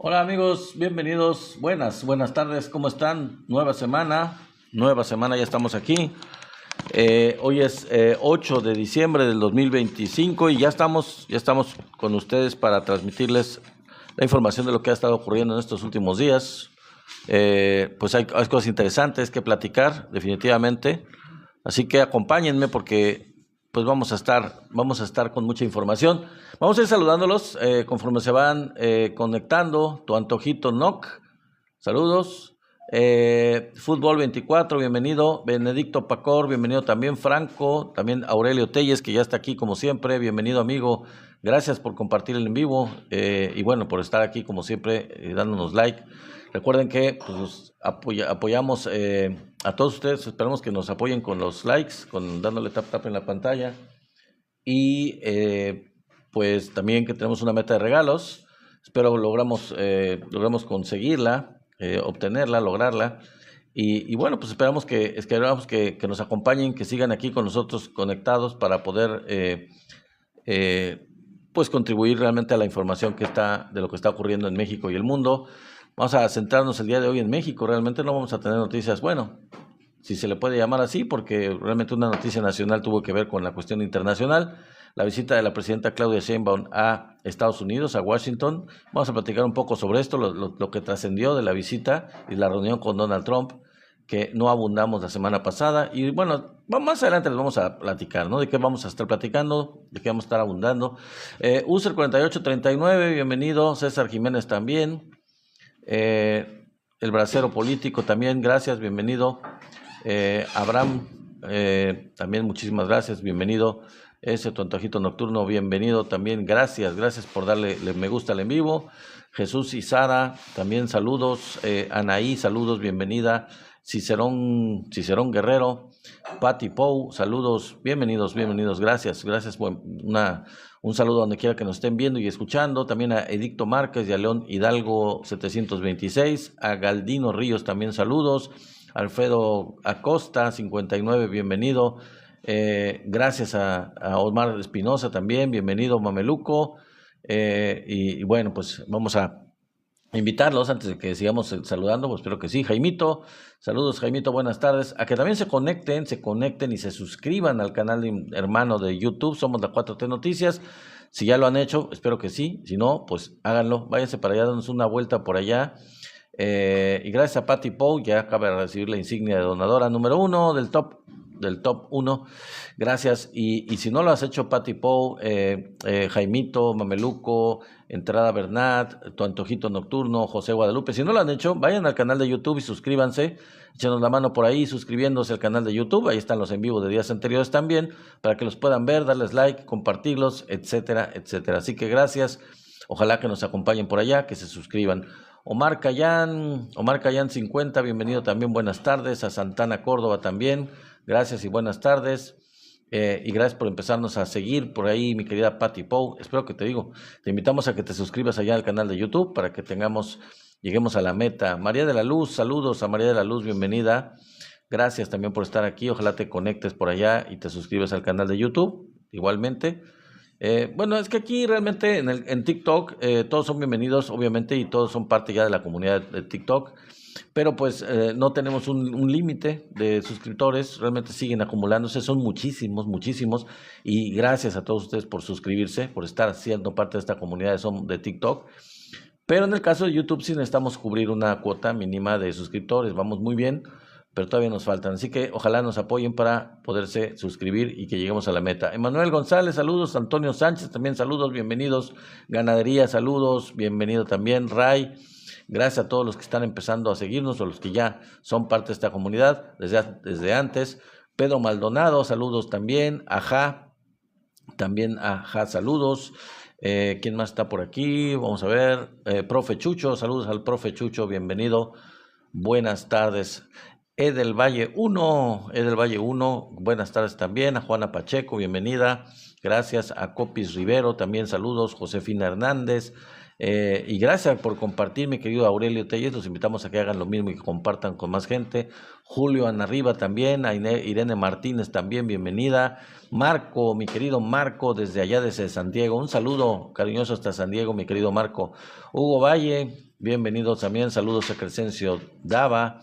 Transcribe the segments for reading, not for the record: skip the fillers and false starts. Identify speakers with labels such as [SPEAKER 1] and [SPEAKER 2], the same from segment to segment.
[SPEAKER 1] Hola amigos, bienvenidos, buenas tardes, ¿cómo están? Nueva semana, ya estamos aquí. Hoy es 8 de diciembre del 2025 y ya estamos con ustedes para transmitirles la información de lo que ha estado ocurriendo en estos últimos días. Pues hay cosas interesantes que platicar, definitivamente. Así que acompáñenme porque pues vamos a estar con mucha información. Vamos a ir saludándolos conforme se van conectando. Tu antojito Noc, saludos. Fútbol 24, bienvenido. Benedicto Pacor, bienvenido también. Franco, también Aurelio Telles, que ya está aquí como siempre. Bienvenido, amigo. Gracias por compartir el en vivo y bueno, por estar aquí como siempre, dándonos like. Recuerden que pues, apoyamos a todos ustedes. Esperamos que nos apoyen con los likes, dándole tap en la pantalla. Y pues también que tenemos una meta de regalos. Espero logramos conseguirla, obtenerla, lograrla. Y bueno, pues esperamos que nos acompañen, que sigan aquí con nosotros conectados para poder pues contribuir realmente a la información de lo que está ocurriendo en México y el mundo. Vamos a centrarnos el día de hoy en México. Realmente no vamos a tener noticias, bueno, si se le puede llamar así, porque realmente una noticia nacional tuvo que ver con la cuestión internacional. La visita de la presidenta Claudia Sheinbaum a Estados Unidos, a Washington. Vamos a platicar un poco sobre esto, lo que trascendió de la visita y la reunión con Donald Trump, que no abundamos la semana pasada. Y bueno, más adelante les vamos a platicar, ¿no? De qué vamos a estar platicando, de qué vamos a estar abundando. User 4839, bienvenido. César Jiménez también. El bracero político también, gracias, bienvenido. Abraham, también muchísimas gracias, bienvenido. Tu antojito nocturno, bienvenido también, gracias por darle me gusta al en vivo. Jesús y Sara, también saludos. Anaí, saludos, bienvenida. Cicerón Guerrero, Patti Pou, saludos, bienvenidos, gracias, un saludo donde quiera que nos estén viendo y escuchando. También a Edicto Márquez y a León Hidalgo 726, a Galdino Ríos también saludos. Alfredo Acosta 59, bienvenido. Gracias a Omar Espinosa también, bienvenido Mameluco. Y bueno, pues vamos a invitarlos antes de que sigamos saludando, pues espero que sí. Jaimito, saludos Jaimito, buenas tardes. A que también se conecten y se suscriban al canal hermano de YouTube, somos la 4T Noticias. Si ya lo han hecho, espero que sí. Si no, pues háganlo, váyanse para allá, danos una vuelta por allá. Y gracias a Patti Pou, ya acaba de recibir la insignia de donadora número 1 del top 1. Gracias. Y si no lo has hecho, Patti Pou, Jaimito, Mameluco, Entrada Bernat, Tu Antojito Nocturno, José Guadalupe, si no lo han hecho, vayan al canal de YouTube y suscríbanse. Échenos la mano por ahí suscribiéndose al canal de YouTube. Ahí están los en vivo de días anteriores también, para que los puedan ver, darles like, compartirlos, etcétera, etcétera. Así que gracias. Ojalá que nos acompañen por allá, que se suscriban. Omar Cayán 50, bienvenido también, buenas tardes. A Santana Córdoba también, gracias y buenas tardes. Y gracias por empezarnos a seguir por ahí, mi querida Patti Pou. Espero que te invitamos a que te suscribas allá al canal de YouTube para que lleguemos a la meta. María de la Luz, saludos a María de la Luz, bienvenida. Gracias también por estar aquí. Ojalá te conectes por allá y te suscribas al canal de YouTube, igualmente. Bueno, es que aquí realmente en TikTok todos son bienvenidos, obviamente, y todos son parte ya de la comunidad de TikTok, pero pues no tenemos un límite de suscriptores, realmente siguen acumulándose, son muchísimos, y gracias a todos ustedes por suscribirse, por estar siendo parte de esta comunidad de TikTok. Pero en el caso de YouTube sí necesitamos cubrir una cuota mínima de suscriptores, vamos muy bien, pero todavía nos faltan, así que ojalá nos apoyen para poderse suscribir y que lleguemos a la meta. Emanuel González, saludos. Antonio Sánchez, también saludos, bienvenidos. Ganadería, saludos, bienvenido también. Ray, gracias a todos los que están empezando a seguirnos o los que ya son parte de esta comunidad desde antes. Pedro Maldonado, saludos también. Ajá, saludos. ¿Quién más está por aquí? Vamos a ver. Profe Chucho, saludos al Profe Chucho, bienvenido. Buenas tardes. Edel Valle 1, buenas tardes también. A Juana Pacheco, bienvenida. Gracias. A Copis Rivero, también saludos. Josefina Hernández, Y gracias por compartir, mi querido Aurelio Telles. Los invitamos a que hagan lo mismo y que compartan con más gente. Julio Anarriba también, a Irene Martínez también, bienvenida. Marco, mi querido Marco, desde allá desde San Diego. Un saludo cariñoso hasta San Diego, mi querido Marco. Hugo Valle, bienvenido también. Saludos a Crescencio Dava.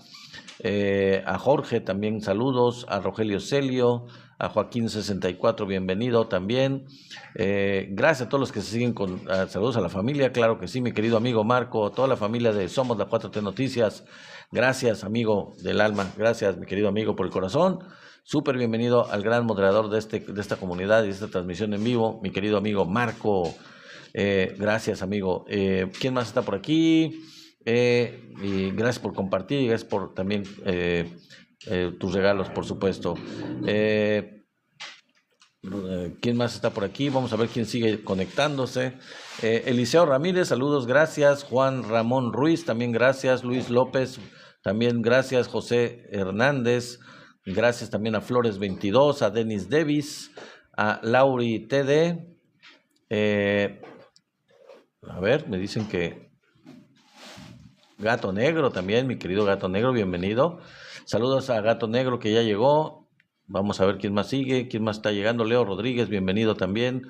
[SPEAKER 1] A Jorge también saludos, a Rogelio Celio, a Joaquín 64, bienvenido también. Gracias a todos los que se siguen saludos a la familia, claro que sí, mi querido amigo Marco, toda la familia de Somos la 4T Noticias. Gracias, amigo del alma, gracias, mi querido amigo, por el corazón. Súper bienvenido al gran moderador de esta comunidad y de esta transmisión en vivo, mi querido amigo Marco. Gracias, amigo. ¿Quién más está por aquí? Y gracias por compartir y gracias por también tus regalos, por supuesto. ¿Quién más está por aquí? Vamos a ver quién sigue conectándose. Eliseo Ramírez, saludos, gracias. Juan Ramón Ruiz, también gracias. Luis López, también gracias. José Hernández, gracias también a Flores 22, a Denis Davis, a Lauri TD. A ver, me dicen que Gato Negro también, mi querido Gato Negro, bienvenido. Saludos a Gato Negro que ya llegó. Vamos a ver quién más sigue, quién más está llegando. Leo Rodríguez, bienvenido también.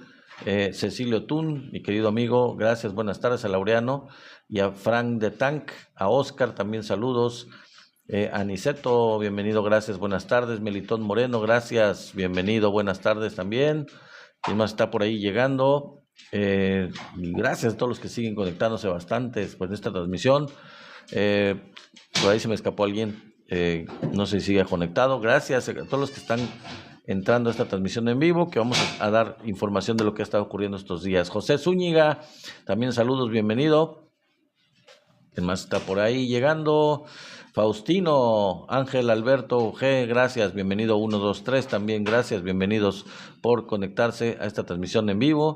[SPEAKER 1] Cecilio Tun, mi querido amigo, gracias, buenas tardes. A Laureano y a Frank de Tank, a Oscar también saludos. Aniceto, bienvenido, gracias, buenas tardes. Melitón Moreno, gracias, bienvenido, buenas tardes también. ¿Quién más está por ahí llegando? Gracias a todos los que siguen conectándose bastante después de esta transmisión. Por ahí se me escapó alguien, no sé si sigue conectado. Gracias a todos los que están entrando a esta transmisión en vivo, que vamos a dar información de lo que ha estado ocurriendo estos días. José Zúñiga, también saludos, bienvenido. ¿Quién más está por ahí llegando? Faustino, Ángel Alberto G, gracias, bienvenido 1, 2, 3, también gracias, bienvenidos por conectarse a esta transmisión en vivo.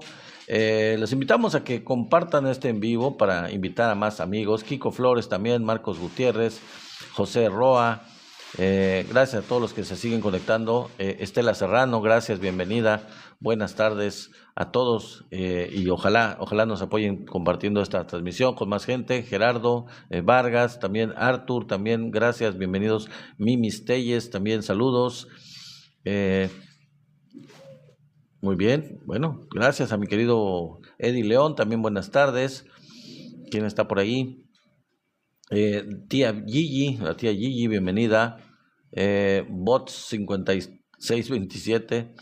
[SPEAKER 1] Los invitamos a que compartan este en vivo para invitar a más amigos. Kiko Flores también, Marcos Gutiérrez, José Roa, gracias a todos los que se siguen conectando. Estela Serrano, gracias, bienvenida, buenas tardes a todos y ojalá nos apoyen compartiendo esta transmisión con más gente. Gerardo Vargas, también Artur, también gracias, bienvenidos. Mimis Telles, también saludos. Muy bien, bueno, gracias a mi querido Eddie León, también buenas tardes. ¿Quién está por ahí? Tía Gigi, la tía Gigi, bienvenida. Bots 5627.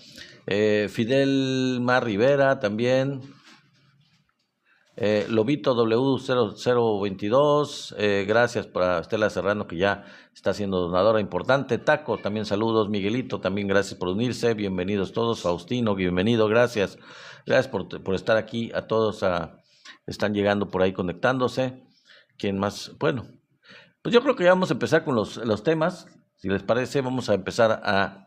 [SPEAKER 1] Fidel Mar Rivera también. Lobito W0022, gracias para Estela Serrano que ya está siendo donadora importante. Taco, también saludos. Miguelito, también gracias por unirse, bienvenidos todos. Faustino, bienvenido, gracias por estar aquí. A todos están llegando por ahí conectándose. ¿Quién más? Bueno, pues yo creo que ya vamos a empezar con los temas. Si les parece, vamos a empezar a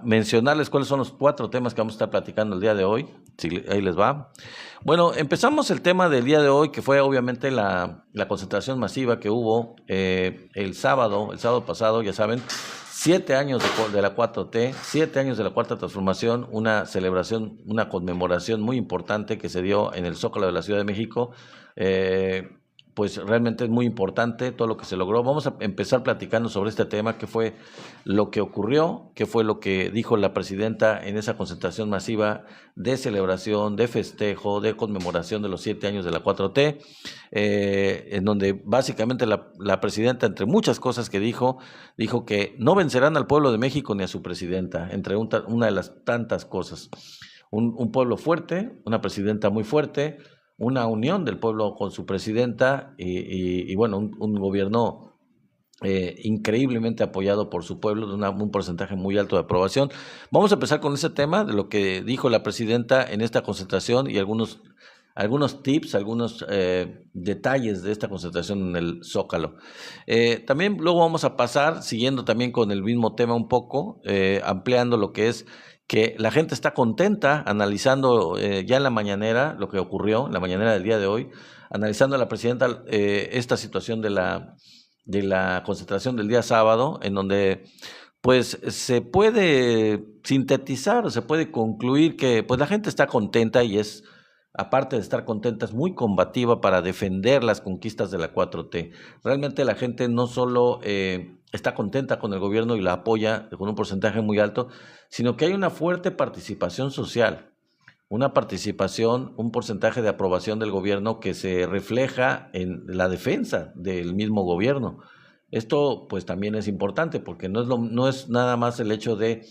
[SPEAKER 1] mencionarles cuáles son los 4 temas que vamos a estar platicando el día de hoy. Si ahí les va. Bueno, empezamos el tema del día de hoy, que fue obviamente la concentración masiva que hubo el sábado pasado, ya saben, 7 años de la 4T, 7 años de la Cuarta Transformación, una celebración, una conmemoración muy importante que se dio en el Zócalo de la Ciudad de México. Pues realmente es muy importante todo lo que se logró. Vamos a empezar platicando sobre este tema, qué fue lo que ocurrió, qué fue lo que dijo la presidenta en esa concentración masiva de celebración, de festejo, de conmemoración de los 7 años de la 4T, en donde básicamente la presidenta, entre muchas cosas que dijo que no vencerán al pueblo de México ni a su presidenta, entre una de las tantas cosas. Un pueblo fuerte, una presidenta muy fuerte, una unión del pueblo con su presidenta y bueno, un gobierno increíblemente apoyado por su pueblo, de un porcentaje muy alto de aprobación. Vamos a empezar con ese tema de lo que dijo la presidenta en esta concentración y algunos tips, algunos detalles de esta concentración en el Zócalo. También luego vamos a pasar, siguiendo también con el mismo tema un poco, ampliando lo que es que la gente está contenta, analizando ya en la mañanera lo que ocurrió, en la mañanera del día de hoy, analizando a la presidenta esta situación de la concentración del día sábado, en donde pues se puede sintetizar, o se puede concluir que pues la gente está contenta y es aparte de estar contenta, es muy combativa para defender las conquistas de la 4T. Realmente la gente no solo está contenta con el gobierno y la apoya con un porcentaje muy alto, sino que hay una fuerte participación social, una participación, un porcentaje de aprobación del gobierno que se refleja en la defensa del mismo gobierno. Esto pues también es importante porque no es nada más el hecho de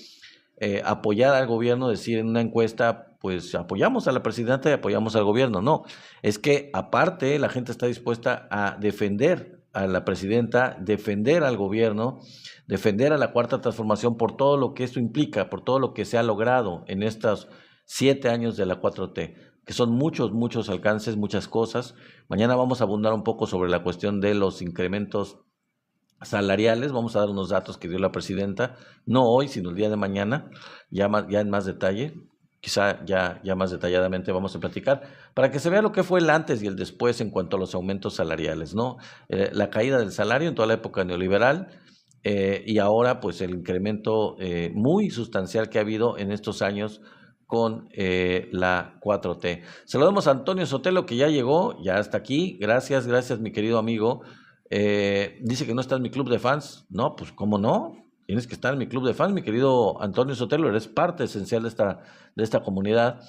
[SPEAKER 1] apoyar al gobierno, decir en una encuesta pues apoyamos a la presidenta y apoyamos al gobierno. No, es que aparte la gente está dispuesta a defender a la presidenta, defender al gobierno, defender a la Cuarta Transformación por todo lo que esto implica, por todo lo que se ha logrado en estos 7 años de la 4T, que son muchos alcances, muchas cosas. Mañana vamos a abundar un poco sobre la cuestión de los incrementos salariales, vamos a dar unos datos que dio la presidenta, no hoy, sino el día de mañana, ya en más detalle, quizá ya más detalladamente vamos a platicar, para que se vea lo que fue el antes y el después en cuanto a los aumentos salariales, ¿no? La caída del salario en toda la época neoliberal, y ahora pues el incremento muy sustancial que ha habido en estos años con la 4T. Saludamos a Antonio Sotelo, que ya llegó, ya está aquí. Gracias mi querido amigo. Dice que no está en mi club de fans. No, pues ¿cómo no? Tienes que estar en mi club de fans, mi querido Antonio Sotelo, eres parte esencial de esta comunidad.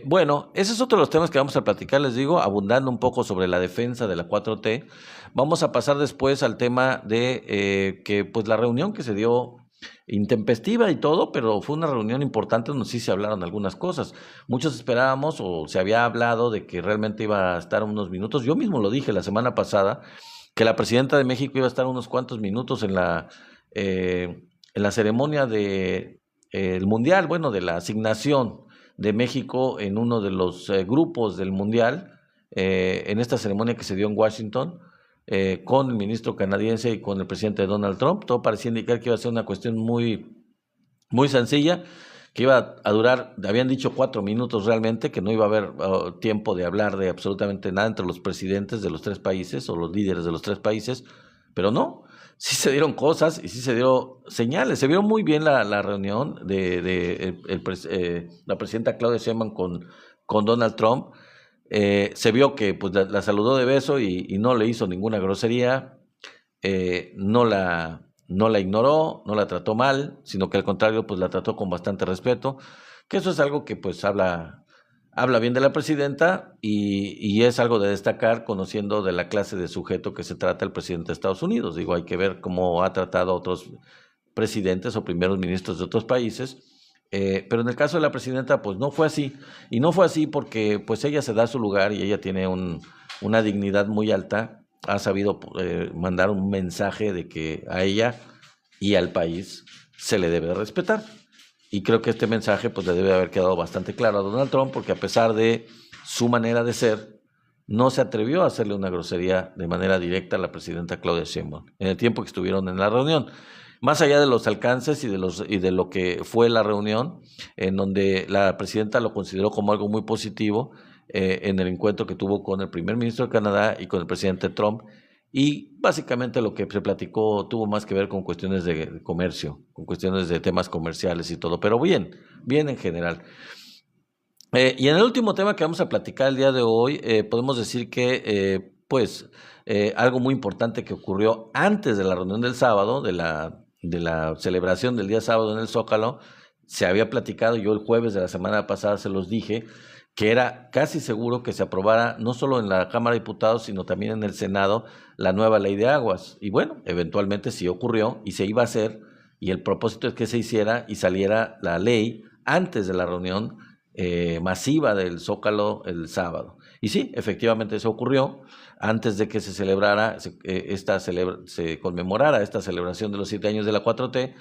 [SPEAKER 1] Bueno, ese es otro de los temas que vamos a platicar, les digo, abundando un poco sobre la defensa de la 4T. Vamos a pasar después al tema de que pues la reunión que se dio intempestiva y todo, pero fue una reunión importante donde sí se hablaron algunas cosas. Muchos esperábamos o se había hablado de que realmente iba a estar unos minutos. Yo mismo lo dije la semana pasada, que la presidenta de México iba a estar unos cuantos minutos en la ceremonia de el Mundial, bueno, de la asignación de México en uno de los grupos del Mundial, en esta ceremonia que se dio en Washington, con el ministro canadiense y con el presidente Donald Trump. Todo parecía indicar que iba a ser una cuestión muy sencilla, que iba a durar, habían dicho 4 minutos realmente, que no iba a haber tiempo de hablar de absolutamente nada entre los presidentes de los 3 países o los líderes de los 3 países, pero no, sí se dieron cosas y sí se dieron señales. Se vio muy bien la reunión de la presidenta Claudia Sheinbaum con Donald Trump. Se vio que pues la saludó de beso y no le hizo ninguna grosería, no la ignoró, no la trató mal, sino que al contrario pues la trató con bastante respeto, que eso es algo que pues habla bien de la presidenta y es algo de destacar conociendo de la clase de sujeto que se trata el presidente de Estados Unidos. Digo, hay que ver cómo ha tratado a otros presidentes o primeros ministros de otros países. Pero en el caso de la presidenta pues no fue así, y no fue así porque pues ella se da su lugar y ella tiene una dignidad muy alta, ha sabido mandar un mensaje de que a ella y al país se le debe respetar, y creo que este mensaje pues le debe haber quedado bastante claro a Donald Trump, porque a pesar de su manera de ser, no se atrevió a hacerle una grosería de manera directa a la presidenta Claudia Sheinbaum en el tiempo que estuvieron en la reunión. Más allá de los alcances y de lo que fue la reunión, en donde la presidenta lo consideró como algo muy positivo, en el encuentro que tuvo con el primer ministro de Canadá y con el presidente Trump, y básicamente lo que se platicó tuvo más que ver con cuestiones de comercio, con cuestiones de temas comerciales y todo, pero bien en general. Y en el último tema que vamos a platicar el día de hoy, podemos decir que algo muy importante que ocurrió antes de la reunión del sábado, de la celebración del día sábado en el Zócalo, se había platicado, yo el jueves de la semana pasada se los dije, que era casi seguro que se aprobara no solo en la Cámara de Diputados, sino también en el Senado, la nueva ley de aguas. Y bueno, eventualmente sí ocurrió y se iba a hacer, y el propósito es que se hiciera y saliera la ley antes de la reunión masiva del Zócalo el sábado. Y sí, efectivamente eso ocurrió. Antes de que se celebrara, se conmemorara esta celebración de los 7 años de la 4T,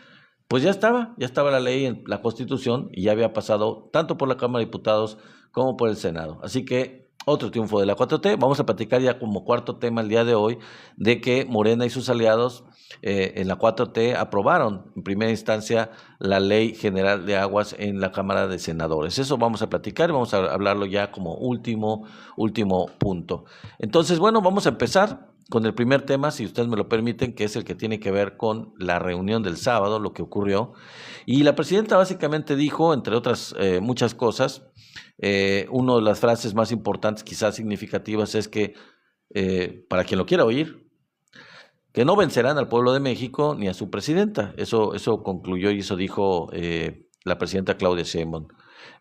[SPEAKER 1] pues ya estaba la ley en la Constitución y ya había pasado tanto por la Cámara de Diputados como por el Senado. Así que otro triunfo de la 4T. Vamos a platicar ya como cuarto tema el día de hoy de que Morena y sus aliados en la 4T aprobaron en primera instancia la Ley General de Aguas en la Cámara de Senadores. Eso vamos a platicar y vamos a hablarlo ya como último punto. Entonces, bueno, vamos a empezar con el primer tema, si ustedes me lo permiten, que es el que tiene que ver con la reunión del sábado, lo que ocurrió. Y la presidenta básicamente dijo, entre otras muchas cosas, una de las frases más importantes, quizás significativas, es que, para quien lo quiera oír, que no vencerán al pueblo de México ni a su presidenta. Eso concluyó y eso dijo la presidenta Claudia Sheinbaum.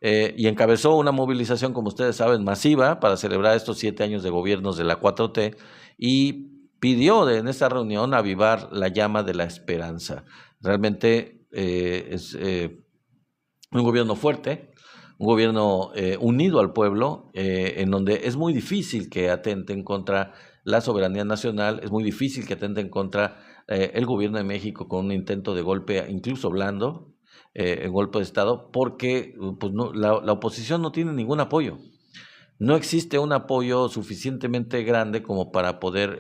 [SPEAKER 1] Y encabezó una movilización, como ustedes saben, masiva para celebrar estos 7 años de gobiernos de la 4T y pidió en esta reunión avivar la llama de la esperanza. Realmente es un gobierno fuerte, un gobierno unido al pueblo, en donde es muy difícil que atenten contra la soberanía nacional, es muy difícil que atenten contra el gobierno de México con un intento de golpe, incluso blando, en golpe de Estado, porque pues no, la oposición no tiene ningún apoyo. No existe un apoyo suficientemente grande como para poder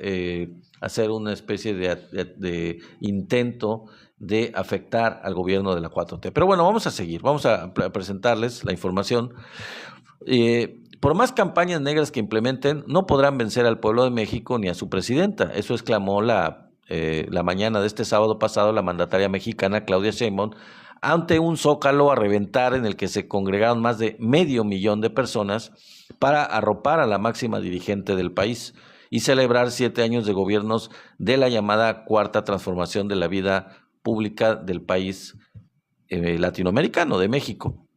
[SPEAKER 1] hacer una especie de intento de afectar al gobierno de la 4T. Pero bueno, vamos a seguir, vamos a presentarles la información. Por más campañas negras que implementen, no podrán vencer al pueblo de México ni a su presidenta. Eso exclamó la mañana de este sábado pasado la mandataria mexicana Claudia Sheinbaum ante un zócalo a reventar en el que se congregaron más de 500,000 de personas para arropar a la máxima dirigente del país y celebrar 7 años de gobiernos de la llamada cuarta transformación de la vida pública del país latinoamericano, de México.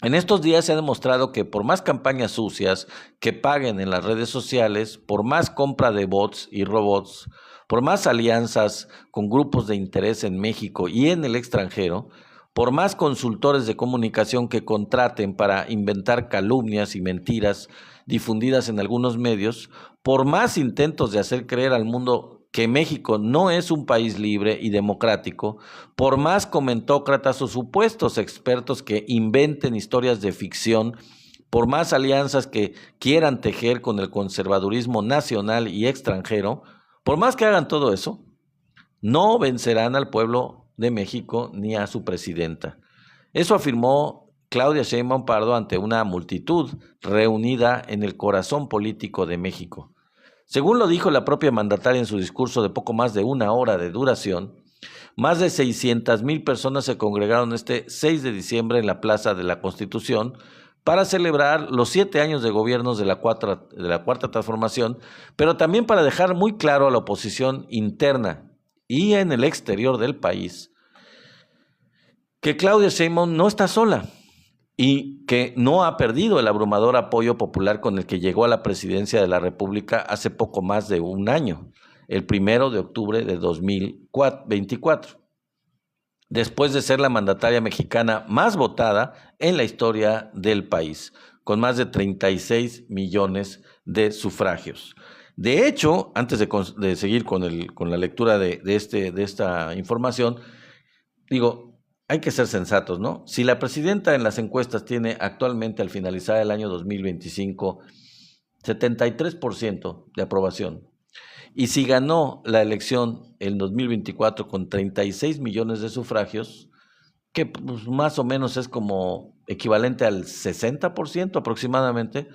[SPEAKER 1] En estos días se ha demostrado que por más campañas sucias que paguen en las redes sociales, por más compra de bots y robots, por más alianzas con grupos de interés en México y en el extranjero, por más consultores de comunicación que contraten para inventar calumnias y mentiras difundidas en algunos medios, por más intentos de hacer creer al mundo que México no es un país libre y democrático, por más comentócratas o supuestos expertos que inventen historias de ficción, por más alianzas que quieran tejer con el conservadurismo nacional y extranjero, por más que hagan todo eso, no vencerán al pueblo de México ni a su presidenta. Eso afirmó Claudia Sheinbaum Pardo ante una multitud reunida en el corazón político de México. Según lo dijo la propia mandataria en su discurso de poco más de 1 hora de duración, más de 600,000 personas se congregaron este 6 de diciembre en la Plaza de la Constitución para celebrar los 7 años de gobiernos de la Cuarta Transformación, pero también para dejar muy claro a la oposición interna y en el exterior del país que Claudia Sheinbaum no está sola y que no ha perdido el abrumador apoyo popular con el que llegó a la presidencia de la República hace poco más de 1 año, el 1 de octubre de 2024, después de ser la mandataria mexicana más votada en la historia del país, con más de 36 millones de sufragios. De hecho, antes de seguir con la lectura de esta información, digo, hay que ser sensatos, ¿no? Si la presidenta en las encuestas tiene actualmente, al finalizar el año 2025, 73% de aprobación, y si ganó la elección en 2024 con 36 millones de sufragios, que pues, más o menos es como equivalente al 60% aproximadamente,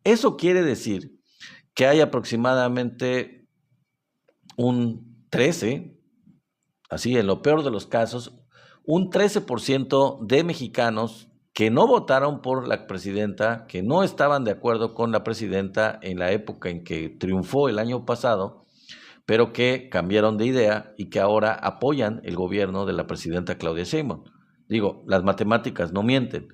[SPEAKER 1] eso quiere decir que hay aproximadamente un 13%, así en lo peor de los casos, un 13% de mexicanos que no votaron por la presidenta, que no estaban de acuerdo con la presidenta en la época en que triunfó el año pasado, pero que cambiaron de idea y que ahora apoyan el gobierno de la presidenta Claudia Sheinbaum. Digo, las matemáticas no mienten.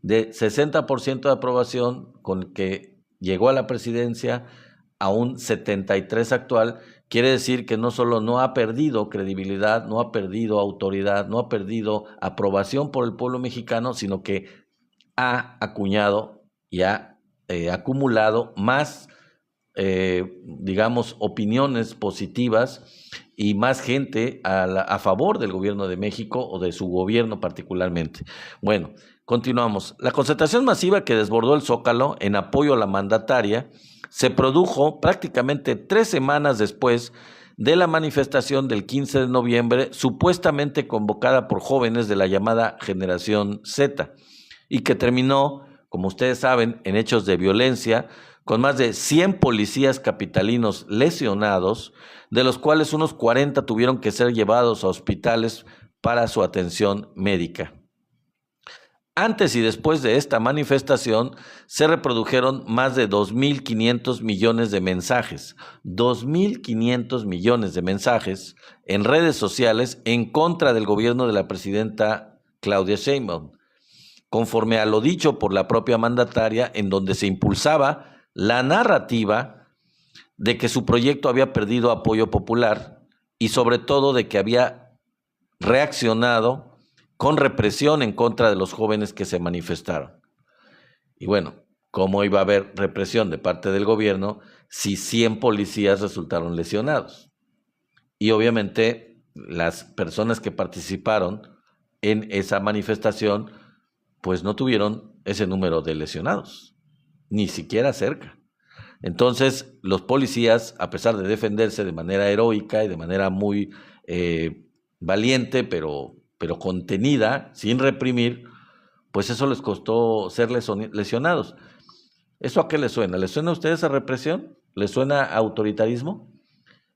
[SPEAKER 1] De 60% de aprobación con el que llegó a la presidencia a un 73% actual, quiere decir que no solo no ha perdido credibilidad, no ha perdido autoridad, no ha perdido aprobación por el pueblo mexicano, sino que ha acuñado y ha acumulado más, digamos, opiniones positivas y más gente a favor del gobierno de México o de su gobierno particularmente. Bueno, continuamos. La concentración masiva que desbordó el Zócalo en apoyo a la mandataria se produjo prácticamente 3 semanas después de la manifestación del 15 de noviembre, supuestamente convocada por jóvenes de la llamada Generación Z, y que terminó, como ustedes saben, en hechos de violencia, con más de 100 policías capitalinos lesionados, de los cuales unos 40 tuvieron que ser llevados a hospitales para su atención médica. Antes y después de esta manifestación se reprodujeron más de 2.500 millones de mensajes, 2.500 millones de mensajes en redes sociales en contra del gobierno de la presidenta Claudia Sheinbaum, conforme a lo dicho por la propia mandataria, en donde se impulsaba la narrativa de que su proyecto había perdido apoyo popular y sobre todo de que había reaccionado con represión en contra de los jóvenes que se manifestaron. Y bueno, ¿cómo iba a haber represión de parte del gobierno si 100 policías resultaron lesionados? Y obviamente las personas que participaron en esa manifestación pues no tuvieron ese número de lesionados, ni siquiera cerca. Entonces los policías, a pesar de defenderse de manera heroica y de manera muy valiente, pero contenida, sin reprimir, pues eso les costó ser lesionados. ¿Eso a qué les suena? ¿Les suena a ustedes a represión? ¿Les suena a autoritarismo?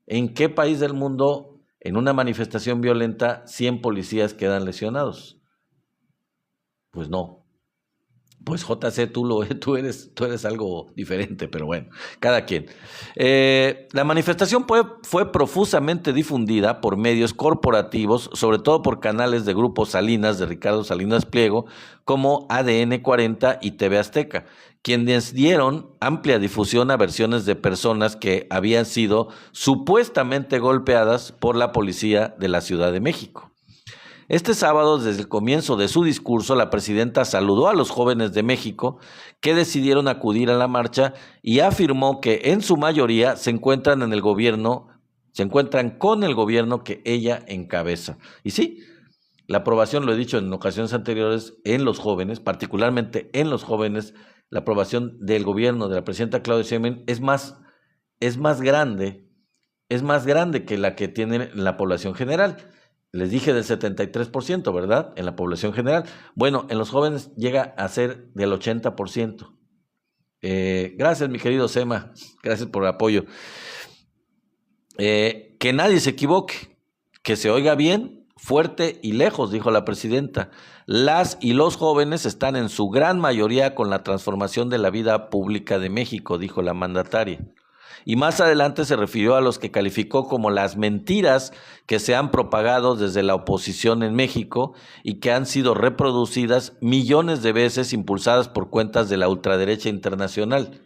[SPEAKER 1] ¿En qué país del mundo, en una manifestación violenta, 100 policías quedan lesionados? Pues no. Pues JC, tú eres algo diferente, pero bueno, cada quien. La manifestación fue profusamente difundida por medios corporativos, sobre todo por canales de Grupo Salinas, de Ricardo Salinas Pliego, como ADN 40 y TV Azteca, quienes dieron amplia difusión a versiones de personas que habían sido supuestamente golpeadas por la policía de la Ciudad de México. Este sábado, desde el comienzo de su discurso, la presidenta saludó a los jóvenes de México que decidieron acudir a la marcha y afirmó que en su mayoría se encuentran con el gobierno que ella encabeza. Y sí, la aprobación, lo he dicho en ocasiones anteriores, en los jóvenes, particularmente en los jóvenes, la aprobación del gobierno de la presidenta Claudia Sheinbaum es más grande que la que tiene la población general. Les dije del 73%, ¿verdad? En la población general. Bueno, en los jóvenes llega a ser del 80%. Gracias, mi querido Sema. Gracias por el apoyo. Que nadie se equivoque, que se oiga bien, fuerte y lejos, dijo la presidenta. Las y los jóvenes están en su gran mayoría con la transformación de la vida pública de México, dijo la mandataria. Y más adelante se refirió a los que calificó como las mentiras que se han propagado desde la oposición en México y que han sido reproducidas millones de veces, impulsadas por cuentas de la ultraderecha internacional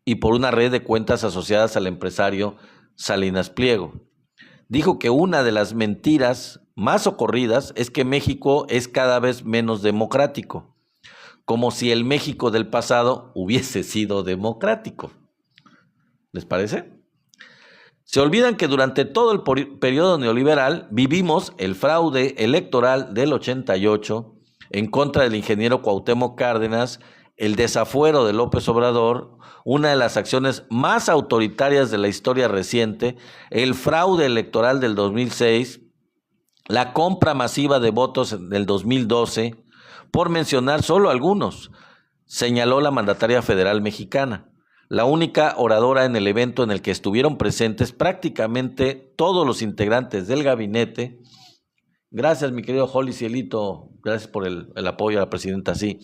[SPEAKER 1] y por una red de cuentas asociadas al empresario Salinas Pliego. Dijo que una de las mentiras más ocurridas es que México es cada vez menos democrático, como si el México del pasado hubiese sido democrático. ¿Les parece? Se olvidan que durante todo el periodo neoliberal vivimos el fraude electoral del 88 en contra del ingeniero Cuauhtémoc Cárdenas, el desafuero de López Obrador, una de las acciones más autoritarias de la historia reciente, el fraude electoral del 2006, la compra masiva de votos del 2012, por mencionar solo algunos, señaló la mandataria federal mexicana. La única oradora en el evento en el que estuvieron presentes prácticamente todos los integrantes del gabinete. Gracias, mi querido Holly Cielito, gracias por el apoyo a la presidenta, sí.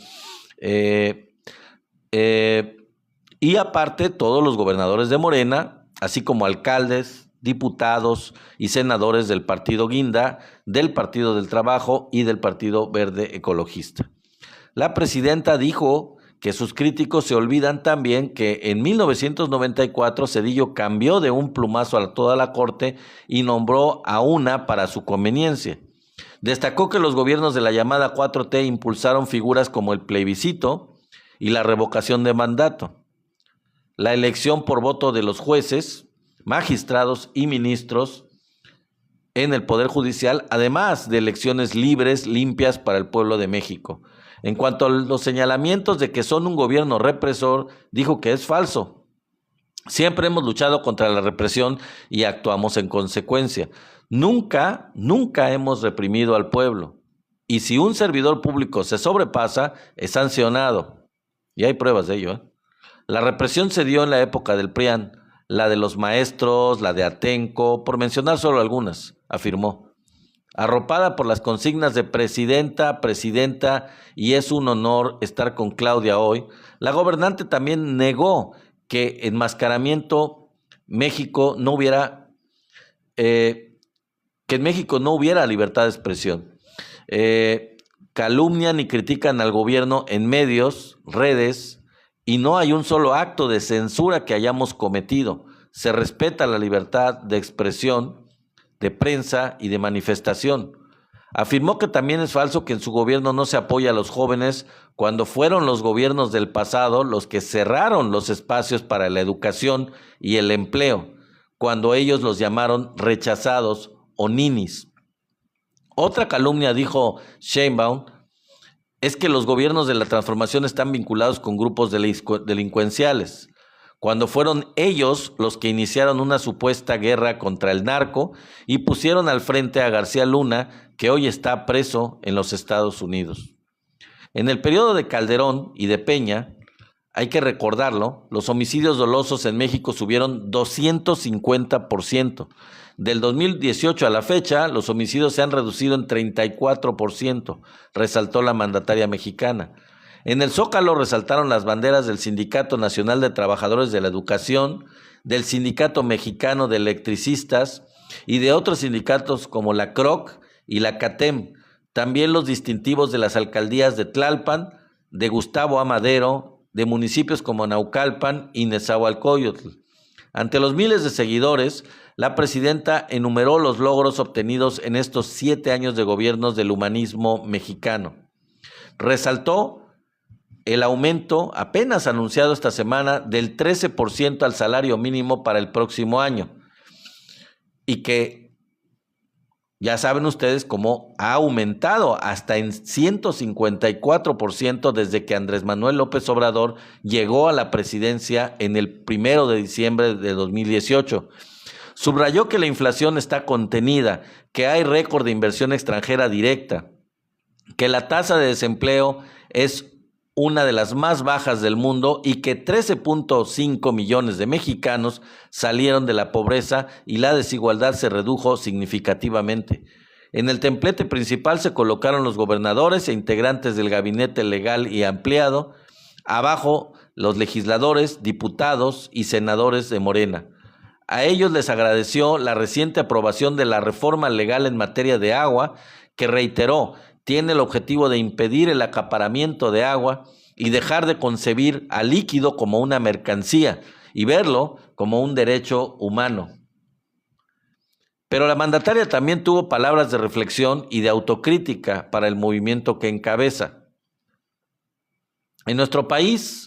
[SPEAKER 1] Y aparte, todos los gobernadores de Morena, así como alcaldes, diputados y senadores del Partido Guinda, del Partido del Trabajo y del Partido Verde Ecologista. La presidenta dijo que sus críticos se olvidan también que en 1994 Zedillo cambió de un plumazo a toda la corte y nombró a una para su conveniencia. Destacó que los gobiernos de la llamada 4T impulsaron figuras como el plebiscito y la revocación de mandato, la elección por voto de los jueces, magistrados y ministros en el Poder Judicial, además de elecciones libres, limpias para el pueblo de México. En cuanto a los señalamientos de que son un gobierno represor, dijo que es falso. Siempre hemos luchado contra la represión y actuamos en consecuencia. Nunca hemos reprimido al pueblo. Y si un servidor público se sobrepasa, es sancionado. Y hay pruebas de ello, La represión se dio en la época del PRIAN, la de los maestros, la de Atenco, por mencionar solo algunas, afirmó. Arropada por las consignas de presidenta, y es un honor estar con Claudia hoy, la gobernante también negó que México no hubiera, que en México no hubiera libertad de expresión. Calumnian y critican al gobierno en medios, redes, y no hay un solo acto de censura que hayamos cometido. Se respeta la libertad de expresión, de prensa y de manifestación. Afirmó que también es falso que en su gobierno no se apoya a los jóvenes cuando fueron los gobiernos del pasado los que cerraron los espacios para la educación y el empleo, cuando ellos los llamaron rechazados o ninis. Otra calumnia, dijo Sheinbaum, es que los gobiernos de la transformación están vinculados con grupos delincuenciales, cuando fueron ellos los que iniciaron una supuesta guerra contra el narco y pusieron al frente a García Luna, que hoy está preso en los Estados Unidos. En el periodo de Calderón y de Peña, hay que recordarlo, los homicidios dolosos en México subieron 250%. Del 2018 a la fecha, los homicidios se han reducido en 34%, resaltó la mandataria mexicana. En el Zócalo resaltaron las banderas del Sindicato Nacional de Trabajadores de la Educación, del Sindicato Mexicano de Electricistas y de otros sindicatos como la CROC y la CATEM. También los distintivos de las alcaldías de Tlalpan, de Gustavo A. Madero, de municipios como Naucalpan y Nezahualcóyotl. Ante los miles de seguidores, la presidenta enumeró los logros obtenidos en estos 7 años de gobiernos del humanismo mexicano. Resaltó el aumento apenas anunciado esta semana del 13% al salario mínimo para el próximo año y que ya saben ustedes cómo ha aumentado hasta en 154% desde que Andrés Manuel López Obrador llegó a la presidencia en el 1 de diciembre de 2018. Subrayó que la inflación está contenida, que hay récord de inversión extranjera directa, que la tasa de desempleo es una de las más bajas del mundo y que 13.5 millones de mexicanos salieron de la pobreza y la desigualdad se redujo significativamente. En el templete principal se colocaron los gobernadores e integrantes del gabinete legal y ampliado, abajo los legisladores, diputados y senadores de Morena. A ellos les agradeció la reciente aprobación de la reforma legal en materia de agua, que reiteró tiene el objetivo de impedir el acaparamiento de agua y dejar de concebir al líquido como una mercancía y verlo como un derecho humano. Pero la mandataria también tuvo palabras de reflexión y de autocrítica para el movimiento que encabeza. En nuestro país,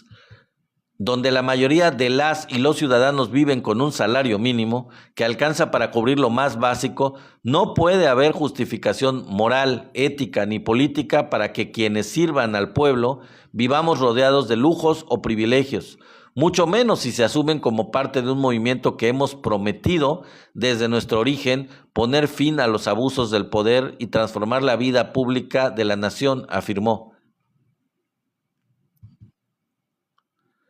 [SPEAKER 1] donde la mayoría de las y los ciudadanos viven con un salario mínimo que alcanza para cubrir lo más básico, no puede haber justificación moral, ética ni política para que quienes sirvan al pueblo vivamos rodeados de lujos o privilegios, mucho menos si se asumen como parte de un movimiento que hemos prometido desde nuestro origen poner fin a los abusos del poder y transformar la vida pública de la nación, afirmó.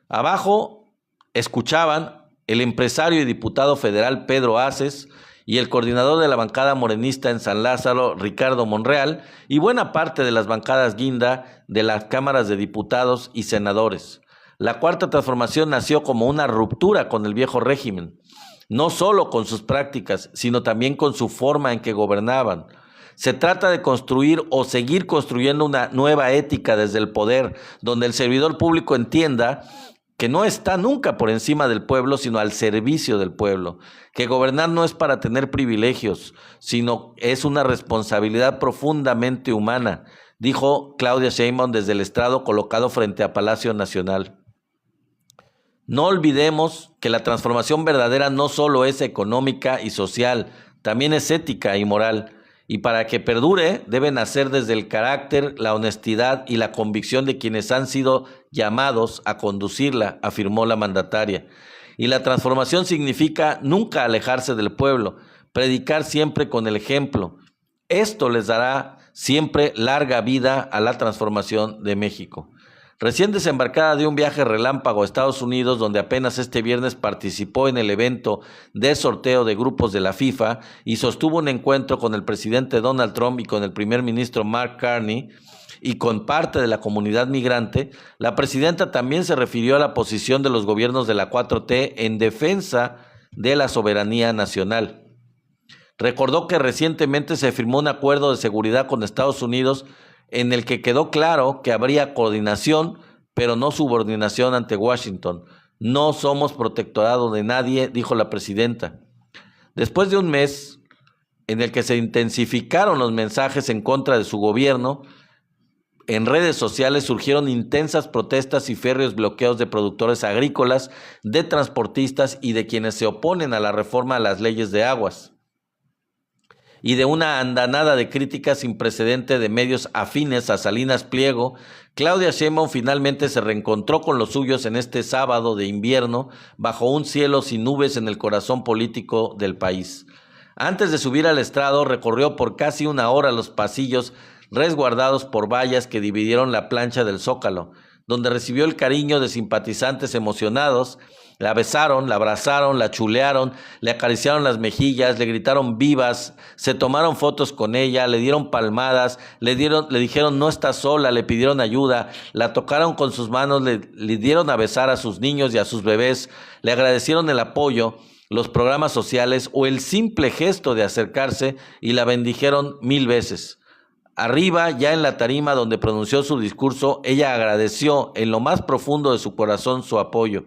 [SPEAKER 1] Abajo escuchaban el empresario y diputado federal Pedro Aces y el coordinador de la bancada morenista en San Lázaro, Ricardo Monreal, y buena parte de las bancadas guinda de las cámaras de diputados y senadores. La Cuarta Transformación nació como una ruptura con el viejo régimen, no solo con sus prácticas, sino también con su forma en que gobernaban. Se trata de construir o seguir construyendo una nueva ética desde el poder, donde el servidor público entienda que no está nunca por encima del pueblo, sino al servicio del pueblo, que gobernar no es para tener privilegios, sino es una responsabilidad profundamente humana, dijo Claudia Sheinbaum desde el estrado colocado frente a Palacio Nacional. No olvidemos que la transformación verdadera no solo es económica y social, también es ética y moral. Y para que perdure, debe nacer desde el carácter, la honestidad y la convicción de quienes han sido llamados a conducirla, afirmó la mandataria. Y la transformación significa nunca alejarse del pueblo, predicar siempre con el ejemplo. Esto les dará siempre larga vida a la transformación de México. Recién desembarcada de un viaje relámpago a Estados Unidos, donde apenas este viernes participó en el evento de sorteo de grupos de la FIFA y sostuvo un encuentro con el presidente Donald Trump y con el primer ministro Mark Carney y con parte de la comunidad migrante, la presidenta también se refirió a la posición de los gobiernos de la 4T en defensa de la soberanía nacional. Recordó que recientemente se firmó un acuerdo de seguridad con Estados Unidos en el que quedó claro que habría coordinación, pero no subordinación ante Washington. No somos protectorado de nadie, dijo la presidenta. Después de un mes en el que se intensificaron los mensajes en contra de su gobierno, en redes sociales surgieron intensas protestas y férreos bloqueos de productores agrícolas, de transportistas y de quienes se oponen a la reforma a las leyes de aguas, y de una andanada de críticas sin precedente de medios afines a Salinas Pliego. Claudia Sheinbaum finalmente se reencontró con los suyos en este sábado de invierno, bajo un cielo sin nubes en el corazón político del país. Antes de subir al estrado, recorrió por casi una hora los pasillos resguardados por vallas que dividieron la plancha del Zócalo, donde recibió el cariño de simpatizantes emocionados. La besaron, la abrazaron, la chulearon, le acariciaron las mejillas, le gritaron vivas, se tomaron fotos con ella, le dieron palmadas, le dijeron no estás sola, le pidieron ayuda, la tocaron con sus manos, le dieron a besar a sus niños y a sus bebés, le agradecieron el apoyo, los programas sociales o el simple gesto de acercarse y la bendijeron 1000 veces. Arriba, ya en la tarima donde pronunció su discurso, ella agradeció en lo más profundo de su corazón su apoyo.